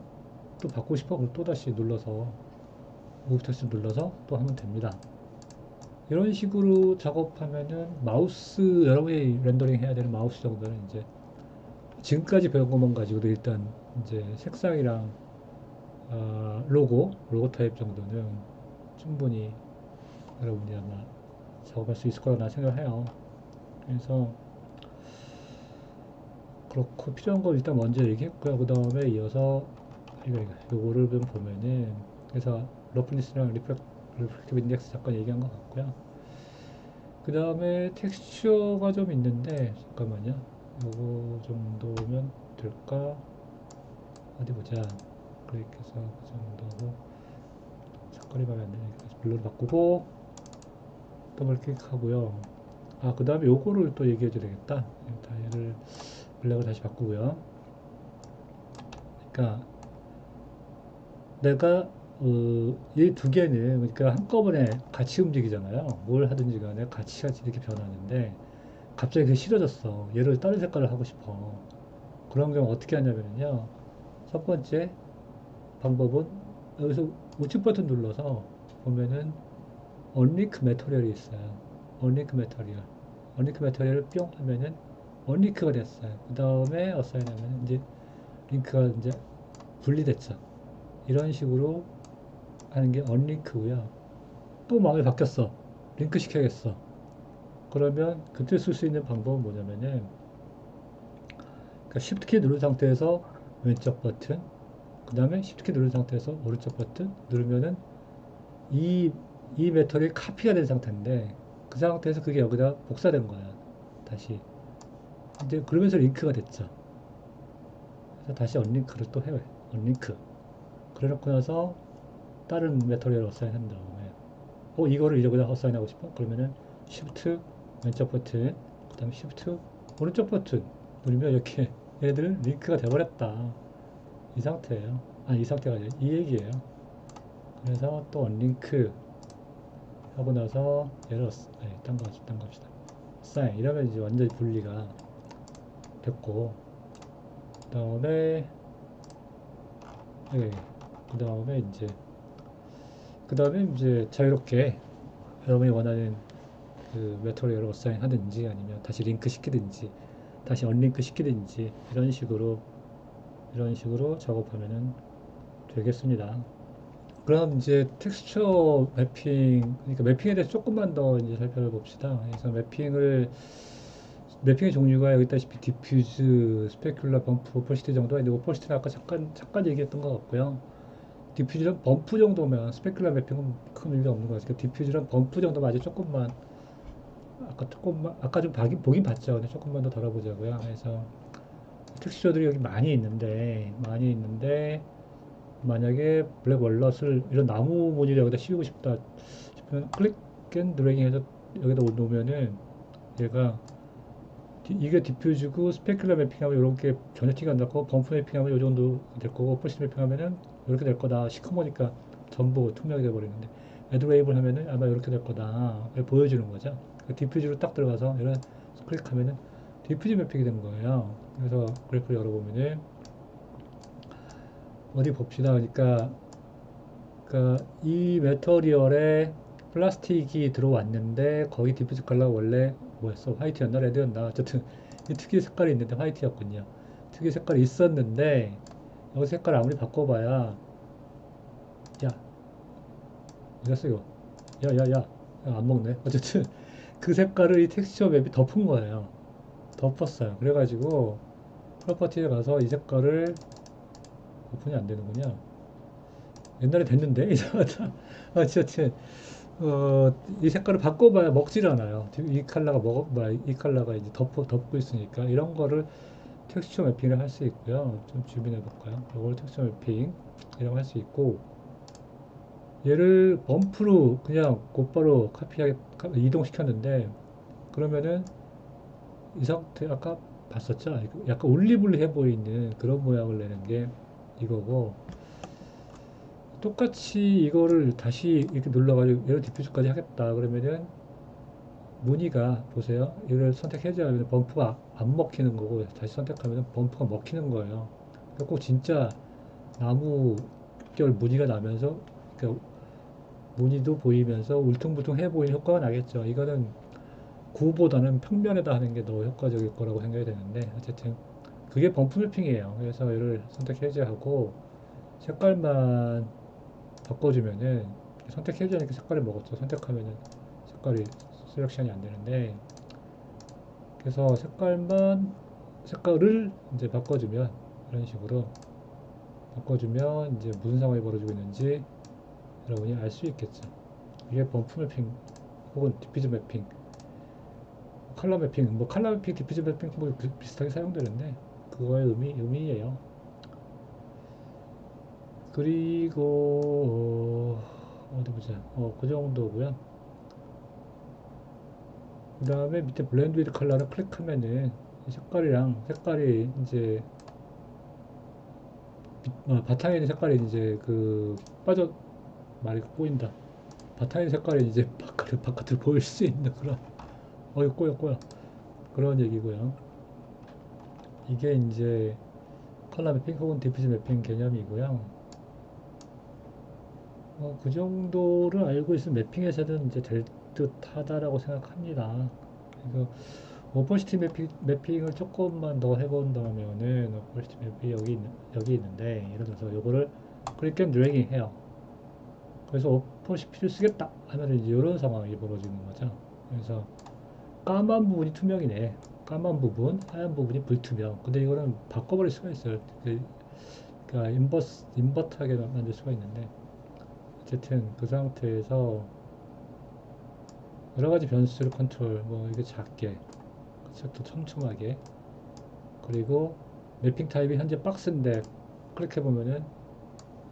S1: 또 바꾸고 싶어 그럼 또 다시 눌러서 오브젝트 눌러서 또 하면 됩니다. 이런 식으로 작업하면은 마우스, 여러분이 렌더링 해야 되는 마우스 정도는 이제 지금까지 배운 것만 가지고도 일단 이제 색상이랑 로고 타입 정도는 충분히 여러분이 아마 작업할 수 있을 거라 생각해요. 그래서 그렇고, 필요한 거 일단 먼저 얘기했고요. 그 다음에 이어서 요거를 좀 보면은, 그래서 러프니스랑 리프렉티브 인덱스 잠깐 얘기한 것 같고요. 그 다음에 텍스처가 좀 있는데, 잠깐만요. 요거 정도면 될까? 어디 보자. 클릭해서 그 정도고, 색깔이 마음에 안 드니까 블루로 바꾸고, 더블 클릭하고요. 그 다음에 요거를 또 얘기해 줘야 되겠다. 얘를 블랙을 다시 바꾸고요. 그러니까 내가 이 두 개는 그러니까 한꺼번에 같이 움직이잖아요. 뭘 하든지 간에 같이 이렇게 변하는데, 갑자기 그게 싫어졌어. 얘를 다른 색깔을 하고 싶어. 그런 경우 어떻게 하냐면요. 첫 번째 방법은 여기서 우측 버튼 눌러서 보면은 언링크 매터리얼이 있어요. 언링크 매터리얼. 언링크 매터리얼을 뿅 하면은 언링크가 됐어요. 그 다음에 어사인 하면 이제 링크가 이제 분리됐죠. 이런 식으로 하는 게 언링크고요. 또 마음이 바뀌었어. 링크 시켜야겠어. 그러면 그때 쓸 수 있는 방법은 뭐냐면은, 그러니까 Shift 키 누른 상태에서 왼쪽 버튼, 그 다음에 Shift 키 누른 상태에서 오른쪽 버튼 누르면은 이, 이 메터리 카피가 된 상태인데, 그 상태에서 그게 여기다 복사된 거야. 다시. 이제 그러면서 링크가 됐죠. 그래서 다시 언링크를 또 해. 언링크. 그래 놓고 나서 다른 메터리얼 어사인 한 다음에, 이거를 여기다 어사인하고 싶어? 그러면은 Shift 왼쪽 버튼, 그 다음에 Shift 오른쪽 버튼 누르면 이렇게 얘네들은 링크가 돼버렸다. 이 상태예요. 이 상태가 아니라 이 얘기예요. 그래서 또 언링크 하고 나서 얘를 딴 거 합시다. 사인 이러면 이제 완전히 분리가 됐고, 그 다음에 그 다음에 이제 자유롭게 여러분이 원하는 그 메터리얼을 어사인 하든지, 아니면 다시 링크 시키든지 다시 언링크 시키든지, 이런 식으로 작업하면은 되겠습니다. 그럼 이제 텍스처 매핑, 그러니까 매핑에 대해서 조금만 더 이제 살펴봅시다. 그래서 매핑의 종류가 여기 있다시피 디퓨즈, 스페큘러, 범프, 오퍼시티 정도가 있는데, 오퍼시티는 아까 잠깐 얘기했던 것 같고요. 디퓨즈랑 범프 정도면 스페큘러 매핑은 큰 의미가 없는 것 같아요. 디퓨즈랑 범프 정도면 아주 조금만 아까 좀 보긴 봤죠. 근데 조금만 더 다뤄보자고요. 그래서 텍스처들이 여기 많이 있는데 만약에 블랙 월넛을 이런 나무 무늬를 여기다 씌우고 싶다 싶으면 클릭 앤 드래깅 해서 여기다 놓으면은 얘가 이게 디퓨즈고 스페큘러 매핑하면 이렇게 전혀 티가 안 나고 범프 매핑하면 이 정도 될 거고 퍼시드 매핑하면은 이렇게 될 거다. 시커머니까 전부 투명이 돼 버리는데 애드웨이브를 하면은 아마 이렇게 될 거다. 보여주는 거죠. 디퓨즈로 딱 들어가서 이런 클릭하면은 디퓨즈 매핑이 된 거예요. 그래서 그래프를 열어보면은 어디 봅시다. 그러니까 이 메터리얼에 플라스틱이 들어왔는데 거기 디퓨즈 컬러가 원래 뭐였어? 화이트였나 레드였나? 어쨌든 이 특유의 색깔이 있는데 화이트였군요. 특유의 색깔이 있었는데 여기 색깔 아무리 바꿔봐야 야 이랬어 이거 야야야 안 먹네. 어쨌든 그 색깔을 이 텍스처 맵이 덮은 거예요. 덮었어요. 그래가지고 프로퍼티에 가서 이 색깔을 오픈이 안 되는군요. 옛날에 됐는데 이상하다. 어쨌든 이 색깔을 바꿔봐야 먹질 않아요. 이 컬러가 이 컬러가 이제 덮고 있으니까 이런 거를 텍스처 매핑을 할 수 있고요. 좀 주민해 볼까요? 이걸 텍스처 매핑 이런 거 할 수 있고 얘를 범프로 그냥 곧바로 이동시켰는데 그러면은 이 상태 아까 봤었죠? 약간 올리블리해 보이는 그런 모양을 내는 게 이거고 똑같이 이거를 다시 이렇게 눌러가지고 얘를 디퓨즈까지 하겠다 그러면은 무늬가 보세요. 이걸 선택해줘야 범프가 안 먹히는 거고 다시 선택하면 범프가 먹히는 거예요. 꼭 진짜 나무 결 무늬가 나면서 그러니까 무늬도 보이면서 울퉁불퉁해 보이는 효과가 나겠죠. 이거는 구보다는 평면에다 하는 게 더 효과적일 거라고 생각이 되는데 어쨌든 그게 범프 매핑이에요. 그래서 얘를 선택 해제하고 색깔만 바꿔주면은 선택 해제하니까 색깔을 먹었죠. 선택하면은 색깔이 셀렉션이 안 되는데 그래서 색깔을 이제 바꿔주면 이런 식으로 바꿔주면 이제 무슨 상황이 벌어지고 있는지 여러분이 알 수 있겠죠. 이게 범프 매핑 혹은 디퓨즈 매핑, 컬러 매핑, 뭐 컬러 매핑, 디퓨즈 매핑 뭐 비슷하게 사용되는데 그거의 의미예요. 그리고 어디 보자. 그 정도고요. 그 다음에 밑에 블렌드 위드 컬러를 클릭하면은 색깔이 이제 바탕에 있는 색깔이 이제 그 빠져 말이 꼬인다. 바탕에 있는 색깔이 이제 바깥으로 보일 수 있는 그런 이거 꼬여 그런 얘기고요. 이게 이제 컬러 매핑 혹은 디퓨즈 매핑 개념이고요. 그 정도를 알고 있으면 매핑에서는 이제 될 듯하다라고 생각합니다. 그래서 오퍼시티 매핑을 조금만 더 해본다면은 오퍼시티 맵이 여기 있는데 예를 들어서 요거를 클릭 앤 드래깅 해요. 그래서 오퍼시티를 쓰겠다 하면 이제 이런 상황이 벌어지는 거죠. 그래서 까만 부분이 투명이네. 까만 부분, 하얀 부분이 불투명. 근데 이거는 바꿔버릴 수가 있어요. 그러니까 인버트하게 만들 수가 있는데 어쨌든 그 상태에서 여러 가지 변수를 컨트롤, 뭐 이게 작게, 색도 촘촘하게, 그리고 매핑 타입이 현재 박스인데 클릭해 보면은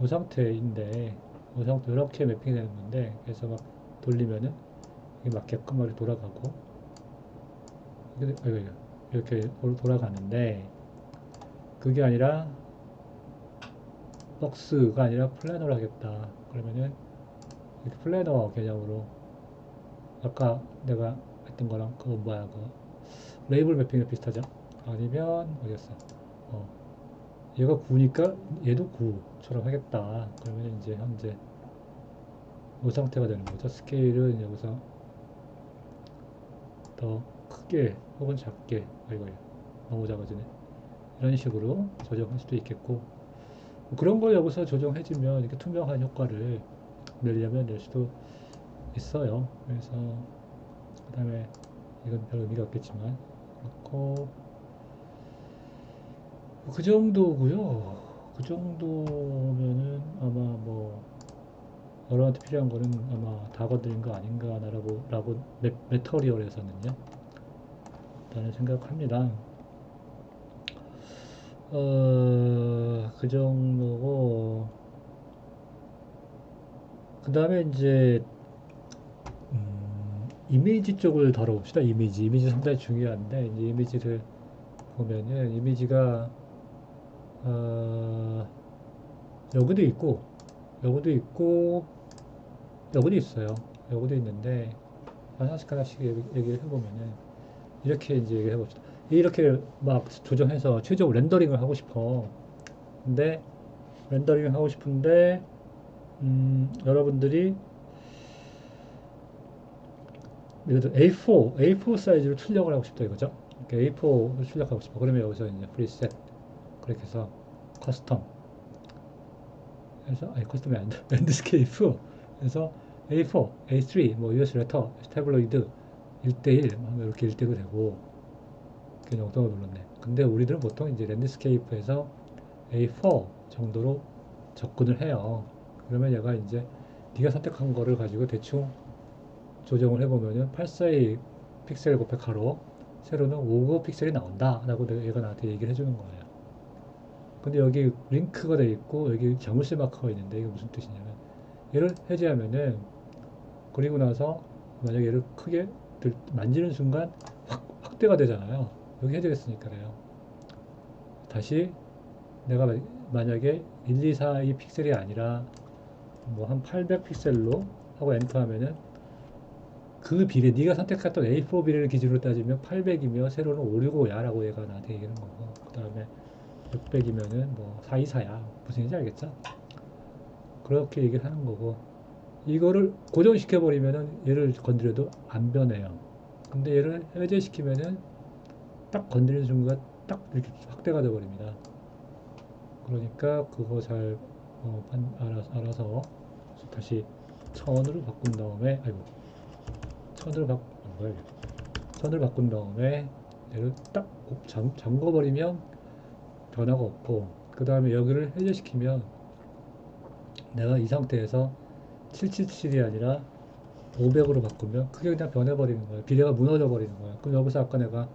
S1: 이 상태인데 이 상태 이렇게 매핑이 되는 건데 그래서 막 돌리면은 이게 맞게끔 막 돌아가고 이렇게 돌아가는데 그게 아니라 박스가 아니라 플래너를 하겠다. 그러면은 이렇게 플래너 개념으로 아까 내가 했던 거랑 그거 뭐야 그 레이블 매핑이 비슷하죠? 아니면 어디였어? 어, 얘가 9니까 얘도 9처럼 하겠다. 그러면 이제 현재 이 상태가 되는 거죠. 스케일은 여기서 더 크게 혹은 작게 이거 너무 작아지네. 이런 식으로 조정할 수도 있겠고 뭐 그런 걸 여기서 조정해주면 이렇게 투명한 효과를 내려면 낼 수도 있어요. 그래서 그 다음에 이건 별 의미가 없겠지만 그렇고 그 정도고요. 그 정도면은 아마 뭐 여러분한테 필요한 거는 아마 다 건드린 거 아닌가 라고 메터리얼에서는요 라는 생각합니다. 그 정도고 그 다음에 이제 이미지 쪽을 다뤄봅시다. 이미지 상당히 중요한데 이제 이미지를 보면은 이미지가 어, 여기도 있고 여기도 있고 여기도 있어요. 여기도 있는데 하나씩 얘기를 해보면은 이렇게 이제 얘기를 해봅시다. 이렇게 막 조정해서 최종 렌더링을 하고 싶어. 근데 렌더링을 하고 싶은데 여러분들이 예를 들어 A4 사이즈로 출력을 하고 싶다 이거죠. 이렇게 A4를 출력하고 싶어. 그러면 여기서 이제 프리셋 그렇게 해서 커스텀 해서 아니 커스텀이 아닌데 랜드스케이프 그래서 A4, A3, 뭐 US 레터, 태블로이드 1대1 이렇게 1대1도 되고 그냥 영동을 눌렀네. 근데 우리들은 보통 이제 랜드스케이프에서 A4 정도로 접근을 해요. 그러면 얘가 이제 네가 선택한 거를 가지고 대충 조정을 해보면은 842 픽셀 곱해 가로 세로는 59 픽셀이 나온다 라고 얘가 나한테 얘기를 해주는 거예요. 근데 여기 링크가 되어 있고 여기 자물쇠 마커가 있는데 이게 무슨 뜻이냐면 얘를 해제하면은 그리고 나서 만약에 얘를 크게 만지는 순간 확대가 되잖아요. 여기 해제했으니까 그래요. 다시 내가 만약에 1, 2, 4, 2 픽셀이 아니라 뭐 한 800 픽셀로 하고 엔터 하면은 그 비례, 네가 선택했던 A4 비례를 기준으로 따지면 800이며 세로는 565야 라고 얘가 나한테 얘기하는 거고 그 다음에 600이면은 뭐 424야 무슨 얘기인지 알겠죠? 그렇게 얘기를 하는 거고 이거를 고정시켜 버리면은 얘를 건드려도 안 변해요. 근데 얘를 해제시키면은 딱 건드리는 순간 딱 이렇게 확대가 돼 버립니다. 그러니까 그거 잘 알아서 다시 천으로 바꾼 다음에 아이고 천으로 바 뭐야 이게 천을 바꾼 다음에 얘를 딱 잠궈 버리면 변화가 없고 그 다음에 여기를 해제시키면 내가 이 상태에서 777이 아니라 500으로 바꾸면 그게 그냥 변해버리는 거예요. 비례가 무너져 버리는 거예요. 그럼 여기서 아까 내가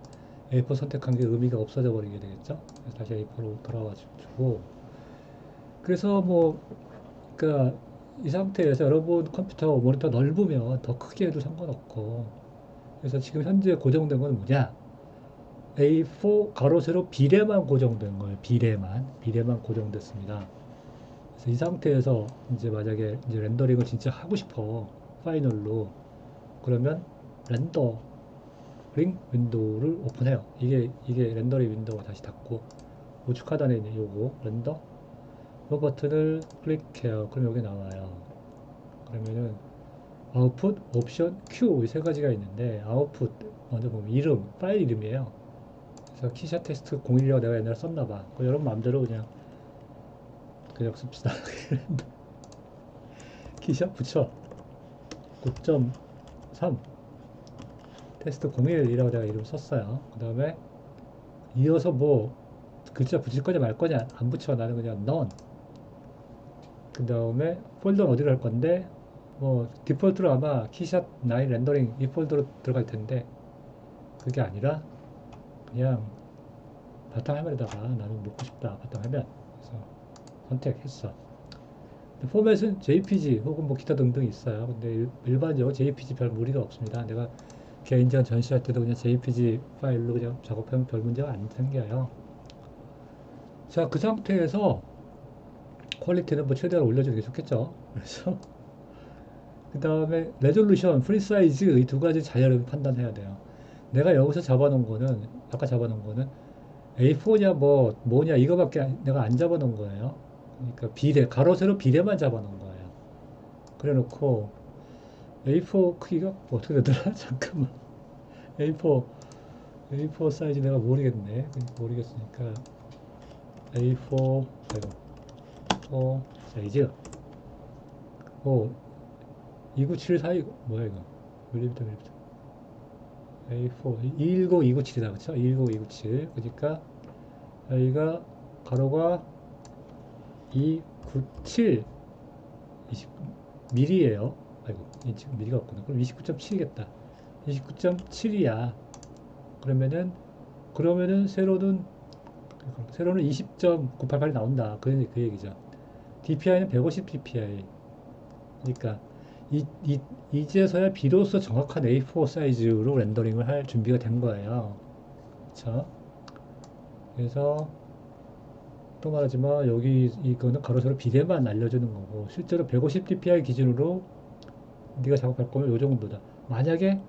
S1: A4 선택한 게 의미가 없어져 버리게 되겠죠. 그래서 다시 A4로 돌아와주고 그래서 뭐 그러니까 이 상태에서 여러분 컴퓨터 모니터 넓으면 더 크게 해도 상관없고 그래서 지금 현재 고정된 건 뭐냐 A4 가로 세로 비례만 고정된 거예요. 비례만 고정됐습니다. 그래서 이 상태에서 이제 만약에 이제 렌더링을 진짜 하고 싶어 파이널로 그러면 렌더링 윈도우를 오픈해요. 이게 렌더링 윈도우가 다시 닫고 우측 하단에 있는 요거 렌더 이 버튼을 클릭해요. 그럼 여기 나와요. 그러면은 아웃풋, 옵션, 큐 이 세 가지가 있는데 아웃풋 먼저 보면 이름, 파일 이름이에요. 그래서 키샷 텍스트 01이라고 내가 옛날에 썼나 봐. 그 여러분 마음대로 그냥 씁시다. 키샷 붙여 9.3 테스트 01이라고 내가 이름 썼어요. 그 다음에 이어서 뭐 글자 붙일 거냐 말 거냐 안 붙여 나는 그냥 none. 그 다음에 폴더는 어디로 할 건데 뭐 디폴트로 아마 키샷 9 렌더링 이 폴더로 들어갈 텐데 그게 아니라 그냥 바탕화면에다가 나는 놓고 싶다 바탕화면 그래서 선택했어. 포맷은 JPG 혹은 뭐 기타 등등 있어요. 근데 일반적으로 JPG 별 무리가 없습니다. 내가 개인전 전시할 때도 그냥 JPG 파일로 그냥 작업하면 별 문제가 안 생겨요. 자, 그 상태에서 퀄리티는 뭐 최대한 올려주는 게 좋겠죠. 그래서 그 다음에 레졸루션, 프리사이즈 이 두 가지 잘 판단해야 돼요. 내가 여기서 잡아놓은 거는 아까 잡아놓은 거는 A4냐 뭐 뭐냐 이거밖에 내가 안 잡아놓은 거예요. 그러니까 비례 가로 세로 비례만 잡아놓은 거예요. 그래놓고 A4 크기가 어떻게 되더라? 잠깐만. A4 A4 사이즈 내가 모르겠으니까 A4 4 사이즈 오 2974 뭐야 이거 밀리미터 A4 210297이다 그쵸? 210297 그러니까 여기가 가로가 297 20 미리예요. 아이고, 지금 미리가 없구나. 그럼 29.7이겠다. 29.7이야. 그러면은 세로는 20.988이 나온다. 그 얘기죠. DPI는 150 DPI. 그러니까 이제서야 비로소 정확한 A4 사이즈로 렌더링을 할 준비가 된 거예요. 그렇죠? 그래서 또 말하지만 여기 이거는 가로 세로 비례만 알려주는 거고 실제로 150 dpi 기준으로 네가 작업할 거면 요 정도다. 만약에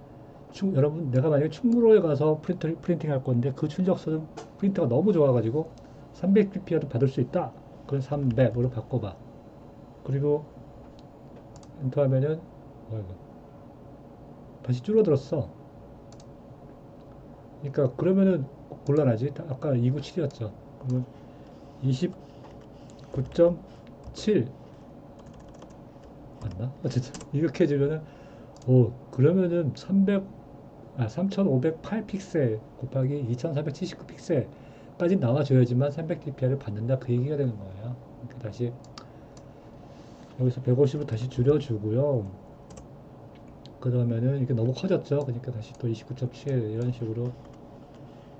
S1: 여러분 내가 만약에 충무로에 가서 프린팅 할 건데 그 출력소는 프린터가 너무 좋아가지고 300 dpi도 받을 수 있다. 그럼 300으로 바꿔봐. 그리고 엔터하면은 이거 다시 줄어들었어. 그러니까 그러면은 곤란하지. 아까 297이었죠. 그러면 29.7 맞나? 어쨌든 이렇게 해주면은 그러면은 3508 픽셀 곱하기 2479 픽셀까지 나와줘야지만 300 dpi를 받는다 그 얘기가 되는 거예요. 그러니까 다시 여기서 150을 다시 줄여주고요. 그러면은 이게 너무 커졌죠. 그러니까 다시 또 29.7 이런 식으로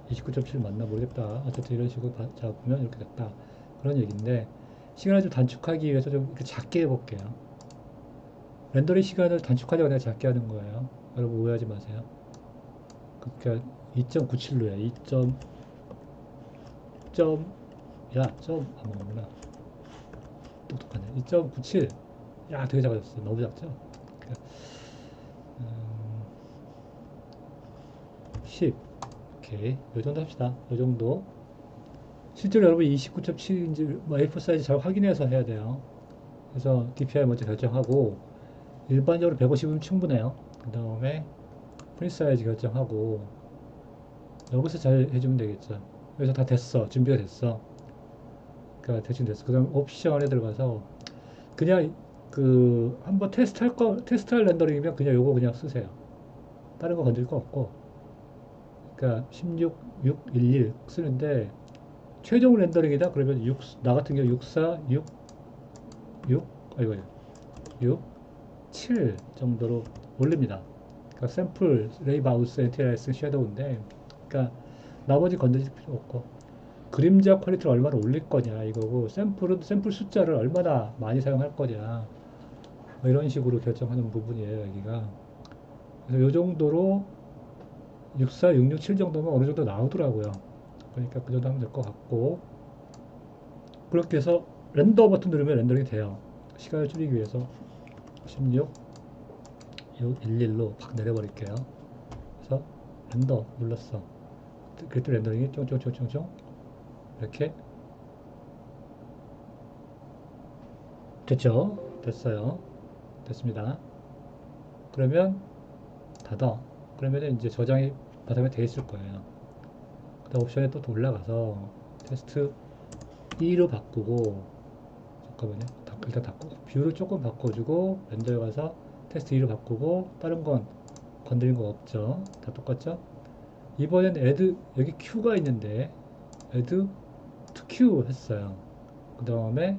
S1: 29.7 맞나 모르겠다. 어쨌든 이런 식으로 잡으면 이렇게 됐다. 그런 얘기인데 시간을 좀 단축하기 위해서 좀 이렇게 작게 해볼게요. 렌더링 시간을 단축하려고 내가 작게 하는 거예요. 여러분 오해하지 마세요. 그러니까 2.97로야. 2. 안 먹는구나. 똑똑하네. 2.97. 야, 되게 작아졌어. 너무 작죠? 그러니까, 음, 10. 오케이. 요 정도 합시다. 요 정도. 실제로 여러분 29.7인지 뭐 A4 사이즈 잘 확인해서 해야 돼요. 그래서 DPI 먼저 결정하고 일반적으로 150이면 충분해요. 그 다음에 프린트 사이즈 결정하고 여기서 잘 해주면 되겠죠. 여기서 다 됐어. 준비가 됐어. 그러니까 대충 됐어. 그 다음 옵션에 들어가서 그냥 한번 테스트할 렌더링이면 그냥 요거 그냥 쓰세요. 다른 거 건들 거 없고. 그러니까 16, 6, 11 쓰는데 최종 렌더링이다 그러면 나 같은 경우 64, 6, 6, 아이고 6, 7 정도로 올립니다. 그러니까 샘플, 레이바우스, NTLS, 섀도우인데 그러니까 나머지 건드릴 필요 없고 그림자 퀄리티를 얼마나 올릴 거냐 이거고 샘플 숫자를 얼마나 많이 사용할 거냐 뭐 이런 식으로 결정하는 부분이에요 여기가. 그래서 이 정도로 64, 667 정도면 어느 정도 나오더라고요. 그러니까 그 정도 하면 될 것 같고 그렇게 해서 렌더 버튼 누르면 렌더링이 돼요. 시간을 줄이기 위해서 16, 6, 11로 팍 내려버릴게요. 그래서 렌더 눌렀어. 그때 렌더링이 쫑쫑쫑쫑쫑 이렇게 됐죠? 됐어요. 됐습니다. 그러면 닫아. 그러면 이제 저장이 바닥에 돼 있을 거예요. 그다음 옵션에 또 올라가서 테스트 2로 바꾸고 잠깐만요. 일단 닫고 뷰를 조금 바꿔주고 렌더에 가서 테스트 2로 바꾸고 다른 건 건드린 거 없죠. 다 똑같죠? 이번엔 여기 Q가 있는데 add to Q 했어요. 그 다음에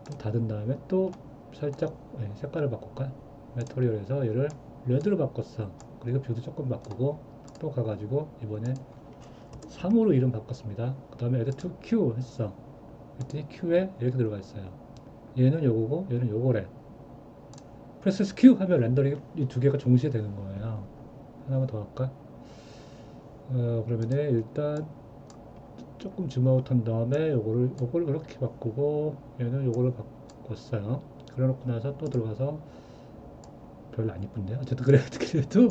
S1: 또 닫은 다음에 또 살짝 색깔을 바꿀까? 메터리얼에서 얘를 레드로 바꿨어. 그리고 뷰도 조금 바꾸고 또 가가지고 이번엔 3으로 이름 바꿨습니다. 그 다음에 add to Q 했어. 그랬더니 Q에 이렇게 들어가 있어요. 얘는 요거고 얘는 요거래. 프레스 Q 하면 렌더링이 이 두 개가 동시에 되는 거예요. 하나만 더 할까? 그러면은 일단 조금 줌아웃 한 다음에 요걸 이렇게 바꾸고 얘는 요거를 바꿨어요. 그래 놓고 나서 또 들어가서 별로 안 이쁜데 어쨌든 그래도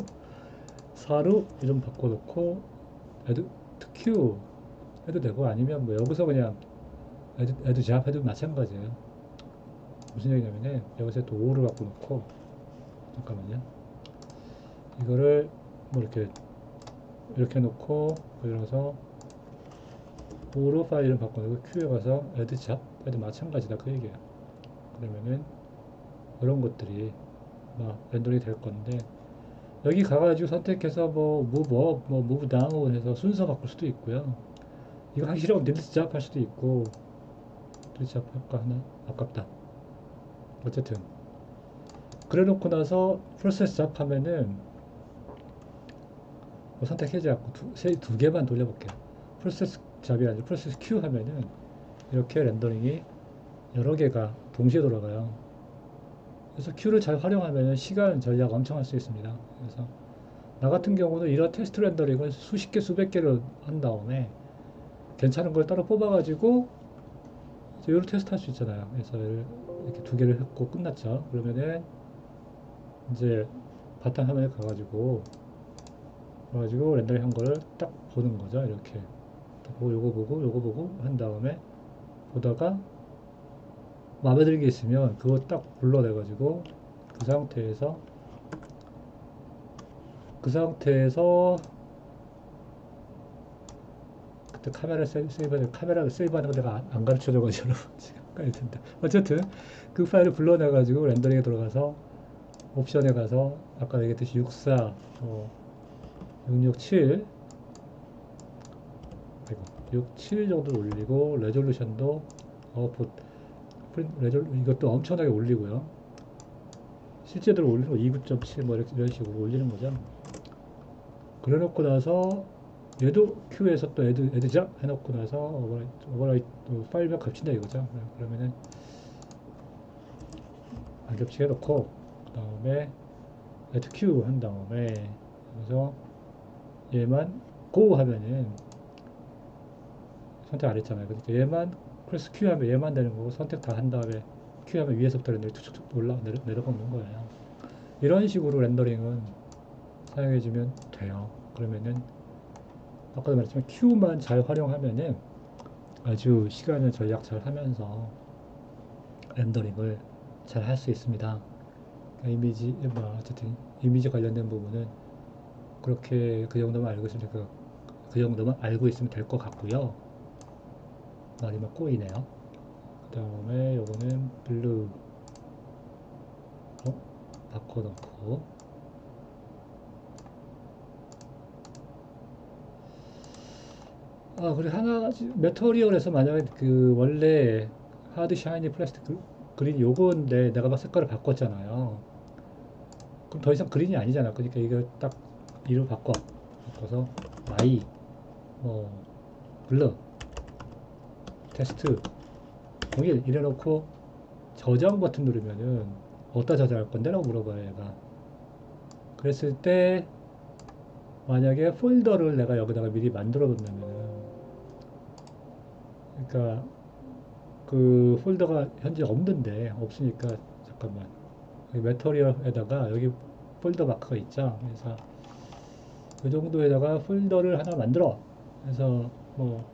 S1: 4로 이름 바꿔놓고 애드 q 해도 되고 아니면 뭐 여기서 그냥 애드 잡 해도 마찬가지예요. 무슨 얘기냐면은 여기서 또 5를 바꿔놓고 잠깐만요. 이거를 뭐 이렇게 놓고 여기서 5로 파일 이름 바꿔놓고 q에 가서 애드 잡 해도 마찬가지다 그 얘기예요. 그러면은 이런 것들이 막 렌더링이 될 건데 여기 가가지고 선택해서 뭐 move up, 뭐 move down 해서 순서 바꿀 수도 있고요. 이거 하기 싫으면 딜리트 잡 할 수도 있고 스트레치 할까 하나? 아깝다. 어쨌든 그래 놓고 나서 프로세스 잡하면은 뭐 선택하지 않고 두 개만 돌려볼게요. 프로세스 잡이 아니라 프로세스 큐 하면은 이렇게 렌더링이 여러 개가 동시에 돌아가요. 그래서 큐를 잘 활용하면 시간 절약 엄청 할 수 있습니다. 그래서 나 같은 경우는 이런 테스트 렌더링을 수십 개, 수백 개를 한 다음에 괜찮은 걸 따로 뽑아가지고 이걸 테스트 할 수 있잖아요. 그래서 이렇게 두 개를 했고 끝났죠. 그러면은 이제 바탕화면에 가가지고 렌더링 한 거를 딱 보는 거죠. 이렇게 보고 요거 보고 한 다음에 보다가 마음에 드는 게 있으면 그거 딱 불러내가지고 그 상태에서 그 상태에서 그때 카메라를 세이브하는 거 내가 안 가르쳐줘가지고 여러분 지금 헷갈릴 텐데 어쨌든 그 파일을 불러내가지고 렌더링에 들어가서 옵션에 가서 아까 얘기했듯이 64 667 아이고 67 정도 올리고 레졸루션도 이것도 엄청나게 올리고요. 실제대로 올리고 29.7 뭐 이런 식으로 올리는 거죠. 그래 놓고 나서 얘도 큐에서 또 애드자 해놓고 나서 오버라이트 파일명 겹친다 이거죠. 그러면은 안 겹치게 해놓고 그 다음에 add q 한 다음에 그래서 얘만 go 하면은 선택 안 했잖아요. 그러니까 얘만 그래서 q 하면 얘만 되는 거고 선택 다 한 다음에 q 하면 위에서부터 렌더링 툭툭툭 내려가는 거예요. 이런 식으로 렌더링은 사용해주면 돼요. 그러면은 아까도 말했지만 Q만 잘 활용하면은 아주 시간을 절약 잘 하면서 렌더링을 잘 할 수 있습니다. 그러니까 어쨌든 이미지 관련된 부분은 그렇게 그 정도만 알고 있으면 될 것 같고요. 말이 막 꼬이네요. 그 다음에 요거는 블루 바꿔놓고 그리고 하나 메터리얼에서 만약에 그 원래 하드 샤이니 플라스틱 그린 요건데 내가 막 색깔을 바꿨잖아요. 그럼 더 이상 그린이 아니잖아. 그러니까 이걸 딱 이로 바꿔서 마이 뭐 블러 테스트 동일 이래놓고 저장 버튼 누르면은 어디다 저장할 건데? 라고 물어봐요 얘가. 그랬을 때 만약에 폴더를 내가 여기다가 미리 만들어 놓으면은 그러니까 그 폴더가 현재 없는데 없으니까 잠깐만 여기 메터리얼에다가 여기 폴더 마크가 있죠. 그래서 그 정도에다가 폴더를 하나 만들어. 그래서 뭐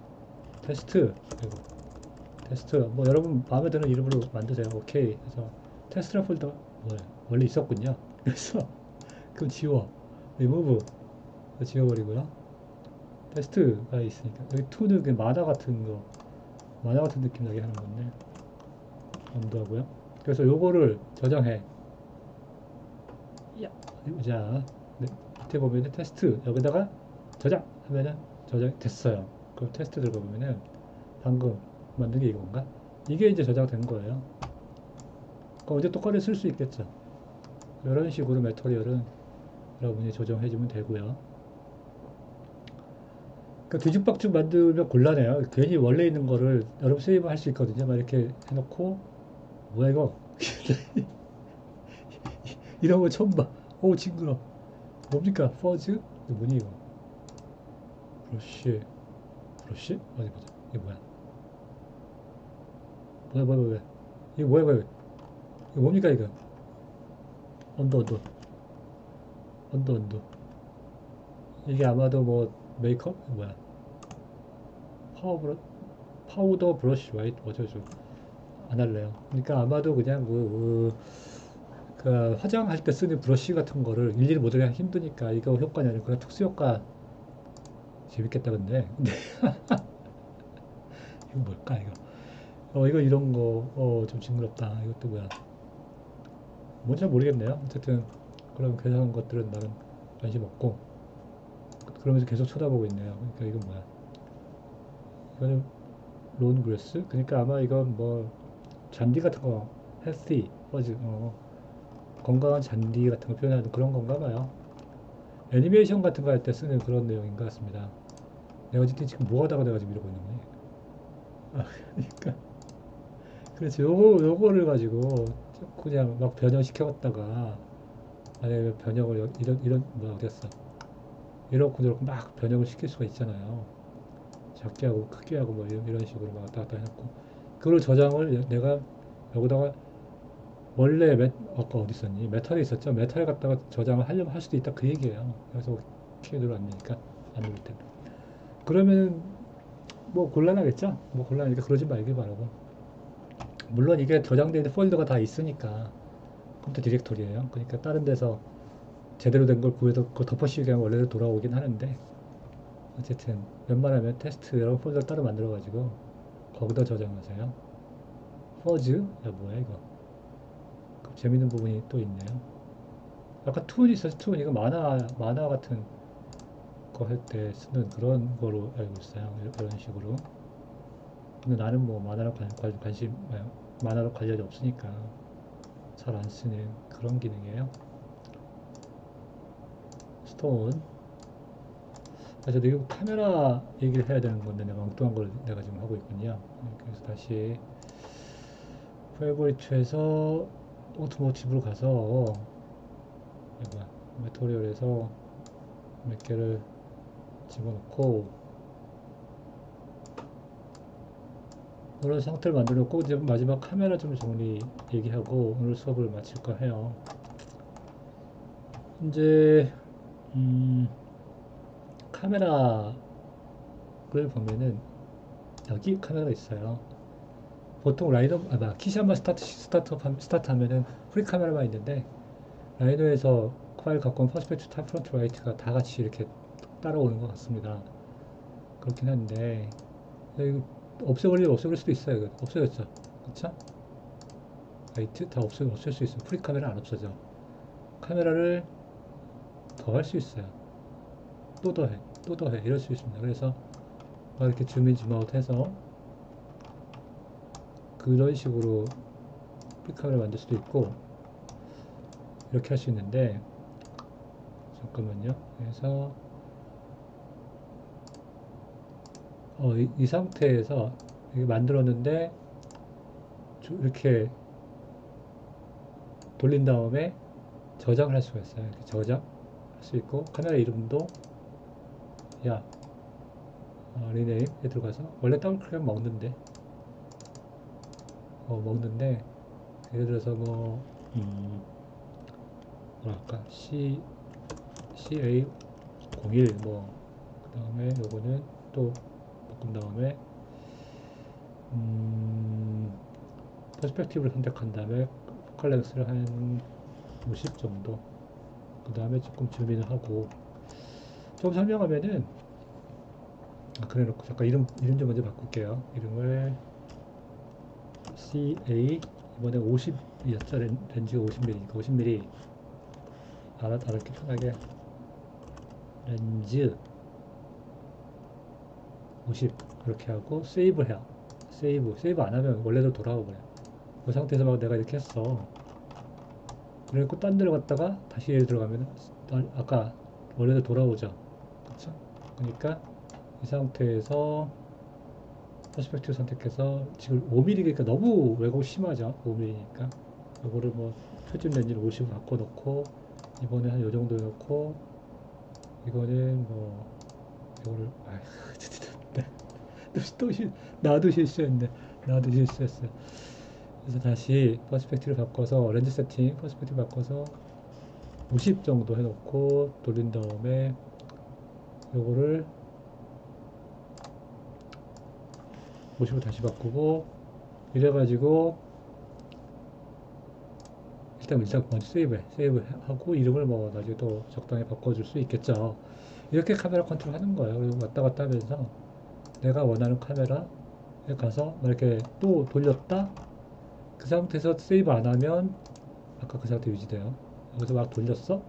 S1: 테스트 그리고 테스트 뭐 여러분 마음에 드는 이름으로 만드세요. 오케이. 그래서 테스트란 폴더 뭐 원래 있었군요. 그래서 그럼 지워. 리무브 지워버리고요. 테스트가 있으니까 여기 투는 그 만화 같은 느낌 나게 하는 건데 언도하고요. 그래서 요거를 저장해. 야. 자 밑에 보면은 테스트 여기다가 저장 하면은 저장이 됐어요. 그럼 테스트 들어가 보면은 방금 만든 게 이건가? 이게 이제 저장된 거예요. 그럼 언제 또 꺼내 쓸 수 있겠죠. 이런 식으로 메터리얼은 여러분이 조정해주면 되고요. 그러니까 뒤죽박죽 만들면 곤란해요. 괜히 원래 있는 거를 여러분 세이브 할 수 있거든요. 막 이렇게 해놓고 뭐야 이거 이런 거 처음 봐. 오 징그러. 뭡니까? 퍼즈? 이거 뭐니 이거? 브러쉬? 어디 보자. 이게 뭐야? 뭐야? 이게 뭐야? 이거 뭡니까 이거? 언더. 언더. 이게 아마도 뭐 메이크업? 뭐야? 파워 브러 파우더 브러쉬 화이트 어쩌죠? 안 할래요. 그러니까 아마도 그냥 그 화장할 때 쓰는 브러쉬 같은 거를 일일이 모델하기 힘드니까 이거 효과는 아니고 그냥 특수 효과 재밌겠다 근데 이거 뭘까 이거 이거 이런 거 좀 징그럽다 이것도 뭐야 뭔지 잘 모르겠네요. 어쨌든 그런 괜찮은 것들은 나는 관심 없고 그러면서 계속 쳐다보고 있네요. 그러니까 이건 뭐야 이거는 론 그레스? 그러니까 아마 이건 뭐 잔디 같은 거, 헬시, 퍼즈, 건강한 잔디 같은 거 표현하는 그런 건가 봐요. 애니메이션 같은 거 할 때 쓰는 그런 내용인 것 같습니다. 내가 지금 뭐 하다가 내가 지금 이러고 있는 거니? 아, 그러니까. 그래서 요거를 가지고 그냥 막 변형시켜갔다가 만약에 변형을 뭐 어땠어? 이렇고 저렇고 막 변형을 시킬 수가 있잖아요. 작게 하고 크게 하고 뭐 이런 식으로 막 왔다 갔다 해놓고 그걸 저장을 내가 여기다가 원래 아까 어디 있었니? 메탈이 있었죠? 메탈 갖다가 저장을 하려면 할 수도 있다 그 얘기예요. 그래서 키를 안 되니까 안 누를 때. 그러면 뭐 곤란하겠죠? 뭐 곤란하니까 그러지 말길 바라고. 물론 이게 저장되어 있는 폴더가 다 있으니까 컴퓨터 디렉토리예요. 그러니까 다른 데서 제대로 된 걸 구해서 그걸 덮어씌우게 하면 원래로 돌아오긴 하는데 어쨌든 웬만하면 테스트 이런 폴더 따로 만들어가지고 거기다 저장하세요. 퍼즈? 야 뭐야 이거? 재밌는 부분이 또 있네요. 아까 툰이 있었어. 툰 이거 만화 같은 거 할 때 쓰는 그런 거로 알고 있어요. 이런 식으로. 근데 나는 뭐 관심 만화로 관련이 없으니까 잘 안 쓰는 그런 기능이에요. 스톤. 아, 저도 이거 카메라 얘기를 해야 되는 건데 내가 엉뚱한 걸 내가 지금 하고 있군요. 그래서 다시 페이보리트에서 오토모티브로 가서 이거 메토리얼에서 몇 개를 집어넣고 오늘 상태를 만들어 놓고 이제 마지막 카메라 좀 정리 얘기하고 오늘 수업을 마칠까 해요. 이제 카메라를 보면은 여기 카메라가 있어요. 보통 라이너 키샤마 스타트 하면은 프리 카메라만 있는데 라이노에서 파일 갖고 온 퍼스펙트 탑 프론트 라이트가 다 같이 이렇게 따라오는 것 같습니다. 그렇긴 한데 이거 없애버릴 수도 있어요. 이거 없어졌죠. 그쵸? 라이트 다 없앨 수 있어요. 프리 카메라 안 없어져. 카메라를 더 할 수 있어요. 또 더해, 또 더해 이럴 수 있습니다. 그래서 막 이렇게 줌인 줌아웃 해서 그런 식으로 프리 카메라 만들 수도 있고 이렇게 할 수 있는데 잠깐만요. 그래서 이 상태에서 이렇게 만들었는데 이렇게 돌린 다음에 저장을 할 수가 있어요. 이렇게 저장할 수 있고 카메라 이름도 야 리네임에 들어가서 원래 더블 클릭하면 먹는데 예를 들어서 뭐 뭐랄까 CA01 뭐 그 다음에 요거는 또 바꾼 다음에 퍼스펙티브를 선택한 다음에 포칼 렉스를 한 50 정도 그 다음에 조금 줌인을 하고 좀 설명하면은 그래 놓고 잠깐 이름 좀 먼저 바꿀게요. 이름을 CA 이번에 50이었죠. 렌즈가 50mm니까 50mm 알았기 편하게 렌즈 50 그렇게 하고 세이브 해요. 세이브 안 하면 원래대로 돌아오고 그래. 그 상태에서 막 내가 이렇게 했어. 그래갖고 딴 데로 갔다가 다시 얘를 들어가면 아까 원래대로 돌아오죠. 그쵸? 그러니까 이 상태에서 퍼스펙티브 선택해서 지금 5mm니까 너무 왜곡 심하죠. 5mm니까 이거를 뭐 표준 렌즈를 50으로 바꿔놓고 이번에 한 요 정도 넣고 이거는 뭐 이거를 또 나도 실수했네. 나도 실수했어. 그래서 다시 퍼스펙티브를 바꿔서 렌즈 세팅 퍼스펙티브 바꿔서 50 정도 해놓고 돌린 다음에 요거를 50으로 다시 바꾸고 이래가지고 일단 먼저 세이브하고 이름을 뭐 나중에 또 적당히 바꿔줄 수 있겠죠. 이렇게 카메라 컨트롤 하는 거예요. 그리고 왔다 갔다 하면서 내가 원하는 카메라에 가서 이렇게 또 돌렸다. 그 상태에서 세이브 안 하면 아까 그 상태 유지돼요. 여기서 막 돌렸어.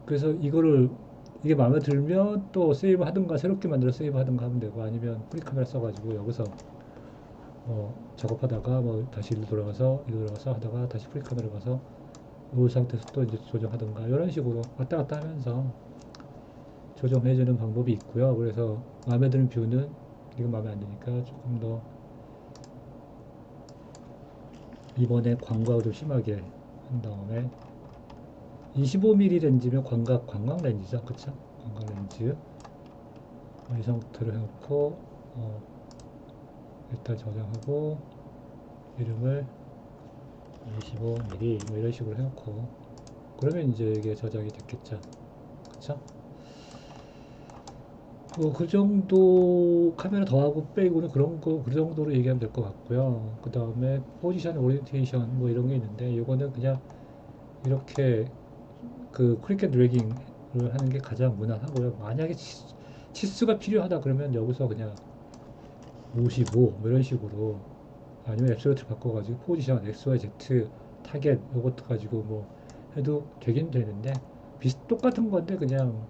S1: 그래서 이거를 이게 마음에 들면 또 세이브 하든가 새롭게 만들어 세이브 하든가 하면 되고, 아니면 프리카메라 써가지고 여기서 작업하다가 뭐 다시 일로 돌아가서 하다가 다시 프리카메라 가서 이 상태에서 또 이제 조정하든가 이런 식으로 왔다 갔다 하면서 조정해주는 방법이 있고요. 그래서 마음에 드는 뷰는 이건 마음에 안 드니까 조금 더 이번에 광각을 좀 심하게 한 다음에 25mm 렌즈면 광각 렌즈죠. 그쵸? 광각 렌즈 이 상태로 해놓고 일단 저장하고 이름을 25mm 뭐 이런 식으로 해놓고 그러면 이제 이게 저장이 됐겠죠. 그쵸? 그 정도 카메라 더하고 빼고는 그런 거 그 정도로 얘기하면 될 것 같고요. 그 다음에 포지션 오리엔테이션 뭐 이런 게 있는데 이거는 그냥 이렇게 그 클릭 앤 드래깅을 하는 게 가장 무난하고요. 만약에 치수가 필요하다 그러면 여기서 그냥 55 뭐 이런 식으로 아니면 앱솔루트 바꿔가지고 포지션 XYZ 타겟 요것도 가지고 뭐 해도 되긴 되는데 똑같은 건데 그냥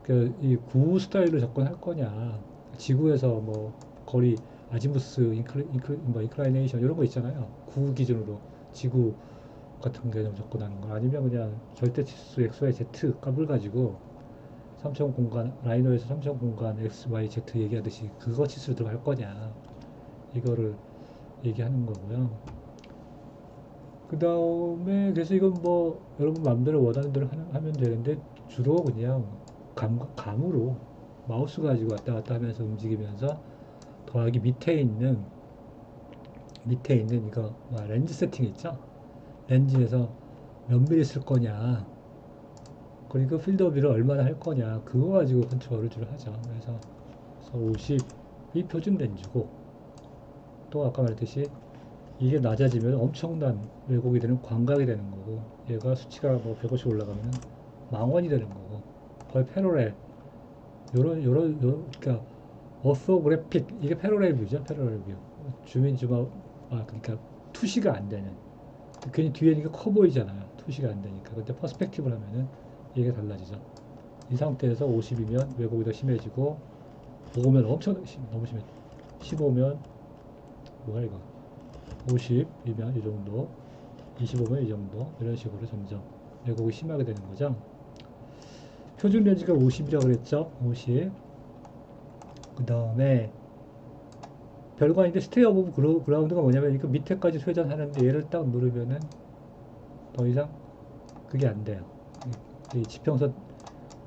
S1: 그 이 구우 스타일로 접근할 거냐 지구에서 뭐 거리 아지무스 뭐 인클라이네이션 이런 거 있잖아요. 구 기준으로 지구 같은 개념 접근하는 거 아니면 그냥 절대치수 XYZ 값을 가지고 3차원 공간 라이노에서 3차원 공간 XYZ 얘기하듯이 그거 치수로 들어갈 거냐 이거를 얘기하는 거고요. 그 다음에 그래서 이건 뭐 여러분 마음대로 원하는 대로 하면 되는데 주로 그냥 감으로 마우스 가지고 왔다 갔다 하면서 움직이면서 더하기 밑에 있는 이거 렌즈 세팅 있죠? 렌즈에서 몇 미리 쓸 거냐 그리고 필드 오비를 얼마나 할 거냐 그거 가지고 컨트롤을 주로 하죠. 그래서 50이 표준 렌즈고 또 아까 말했듯이 이게 낮아지면 엄청난 왜곡이 되는 광각이 되는 거고 얘가 수치가 뭐 150 올라가면 망원이 되는 거고 거의 패러렐 요런 그러니까 어소그래픽 이게 패러렐 뷰죠. 패러렐 뷰 주민 주마 그러니까 투시가 안 되는 괜히 뒤에니까 커 보이잖아요. 투시가 안 되니까 근데 퍼스펙티브를 하면은 이게 달라지죠. 이 상태에서 50이면 왜곡이 더 심해지고 5면 엄청 너무 심해 15면 뭐야 이거 50이면 이 정도 25면 이 정도 이런 식으로 점점 왜곡이 심하게 되는 거죠. 표준 렌즈가 50이라고 그랬죠. 50. 그 다음에 별거 아닌데 스테이 오브 그라운드가 뭐냐면 이거 밑에까지 회전하는데 얘를 딱 누르면은 더 이상 그게 안 돼요. 이 지평선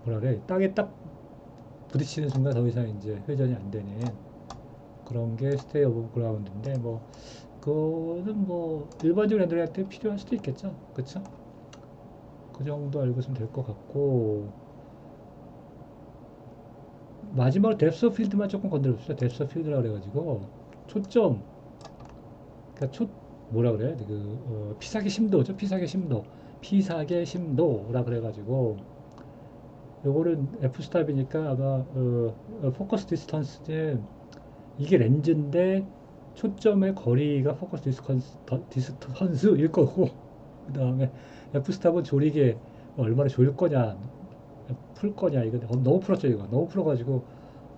S1: 뭐라 그래 땅에 딱 부딪히는 순간 더 이상 이제 회전이 안 되는 그런 게 스테이 오브 그라운드인데 뭐 그거는 뭐 일반적인 애들한테 필요할 수도 있겠죠. 그쵸? 그 정도 알고 있으면 될 것 같고 마지막으로 뎁스 오브 필드만 조금 건드려봅시다. 뎁스 오브 필드라 그래가지고 초점 그러니까 뭐라 그래 피사계 심도죠. 피사계 심도라 그래가지고 요거는 F스탑이니까 아마 포커스 디스턴스는 이게 렌즈인데 초점의 거리가 포커스 디스턴스일 거고 그 다음에 F스탑은 조리개 얼마나 조일 거냐 풀 거냐 이거 너무 풀었죠. 이거 너무 풀어가지고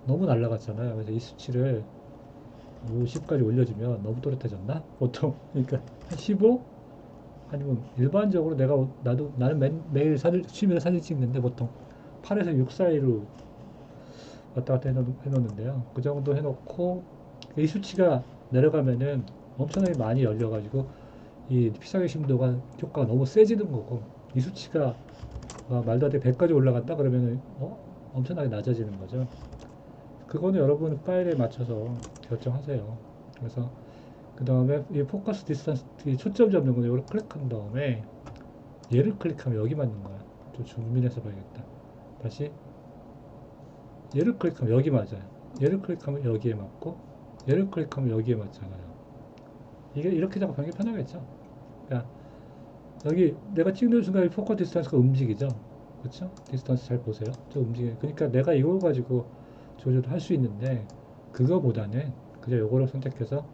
S1: 너무 날라갔잖아요. 그래서 이 수치를 50까지 올려주면 너무 또렷해졌나? 보통 그러니까 한 15? 아니면 일반적으로 나는 매일 취미로 사진 찍는데 보통 8에서 6 사이로 왔다 갔다 해놓는데요. 그 정도 해놓고 이 수치가 내려가면은 엄청나게 많이 열려가지고 이 피사계 심도가 효과가 너무 세지는 거고 이 수치가 말도 안 되게 100까지 올라간다 그러면은 엄청나게 낮아지는 거죠. 그거는 여러분 파일에 맞춰서 결정하세요. 그래서 그 다음에 이 포커스 디스턴스 초점 잡는 거는 이걸 클릭한 다음에 얘를 클릭하면 여기 맞는 거야. 좀 줌인해서 봐야겠다. 다시 얘를 클릭하면 여기 맞아요. 얘를 클릭하면 여기에 맞고 얘를 클릭하면 여기에 맞잖아요. 이게 이렇게 작업하는 게 편하겠죠. 그러니까 여기 내가 찍는 순간 포커스 디스턴스가 움직이죠. 그렇죠? 디스턴스 잘 보세요. 저 움직여. 그러니까 내가 이걸 가지고 조절할 수 있는데 그거보다는 그냥 요거를 선택해서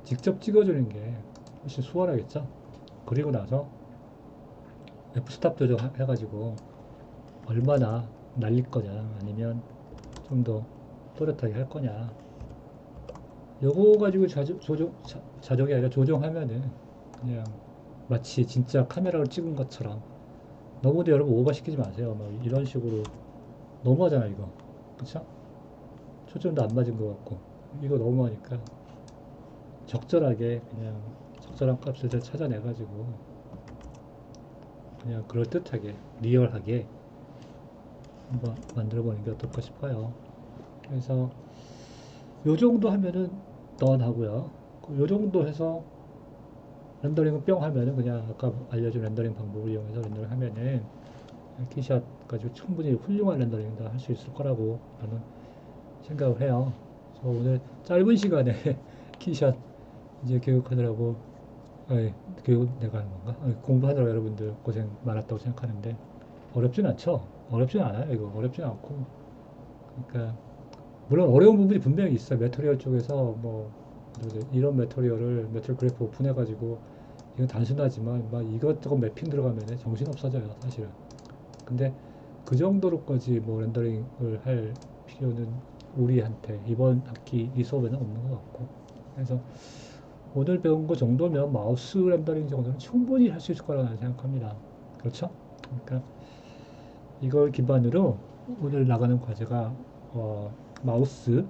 S1: 직접 찍어주는 게 훨씬 수월하겠죠. 그리고 나서 F스탑 조정해가지고 얼마나 날릴 거냐, 아니면 좀 더 또렷하게 할 거냐. 요거 가지고 자족이 아니라 조정하면은 그냥 마치 진짜 카메라로 찍은 것처럼. 너무 여러분 오버시키지 마세요. 막 이런 식으로 너무하잖아 이거. 그쵸? 초점도 안 맞은 것 같고 이거 너무하니까 적절하게 그냥 적절한 값을 잘 찾아내 가지고 그냥 그럴듯하게 리얼하게 한번 만들어 보는 게 어떨까 싶어요. 그래서 요 정도 하면은 넌 하고요. 요 정도 해서 렌더링은 뿅 하면은 그냥 아까 알려준 렌더링 방법을 이용해서 렌더링 하면은 키샷 가지고 충분히 훌륭한 렌더링 다 할 수 있을 거라고 나는 생각을 해요. 그래서 오늘 짧은 시간에 키샷 이제 교육하느라고, 아니, 교육 내가 하는 건가? 아니, 공부하느라 여러분들 고생 많았다고 생각하는데 어렵진 않죠? 어렵진 않아요. 이거 어렵진 않고. 그러니까 물론 어려운 부분이 분명히 있어요. 매터리얼 쪽에서 뭐 이런 매터리얼을 매트리얼 그래프 오픈해가지고 이건 단순하지만 막 이것저것 매핑 들어가면 정신 없어져요, 사실은. 근데 그 정도로까지 뭐 렌더링을 할 필요는 우리한테 이번 학기 이 수업에는 없는 것 같고. 그래서 오늘 배운 거 정도면 마우스 렌더링 정도는 충분히 할 수 있을 거라고 나는 생각합니다. 그렇죠? 그러니까 이걸 기반으로 오늘 나가는 과제가 마우스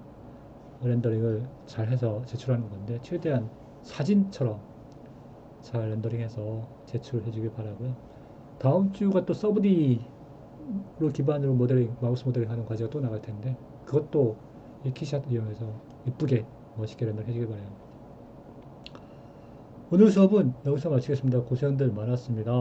S1: 렌더링을 잘 해서 제출하는 건데 최대한 사진처럼 잘 렌더링해서 제출해 주길 바라고요. 다음 주가 또 서브디로 기반으로 모델링, 마우스 모델링 하는 과제가 또 나갈 텐데 그것도 이 키샷 이용해서 이쁘게 멋있게 렌더링 해주길 바라요. 오늘 수업은 여기서 마치겠습니다. 고생들 많았습니다.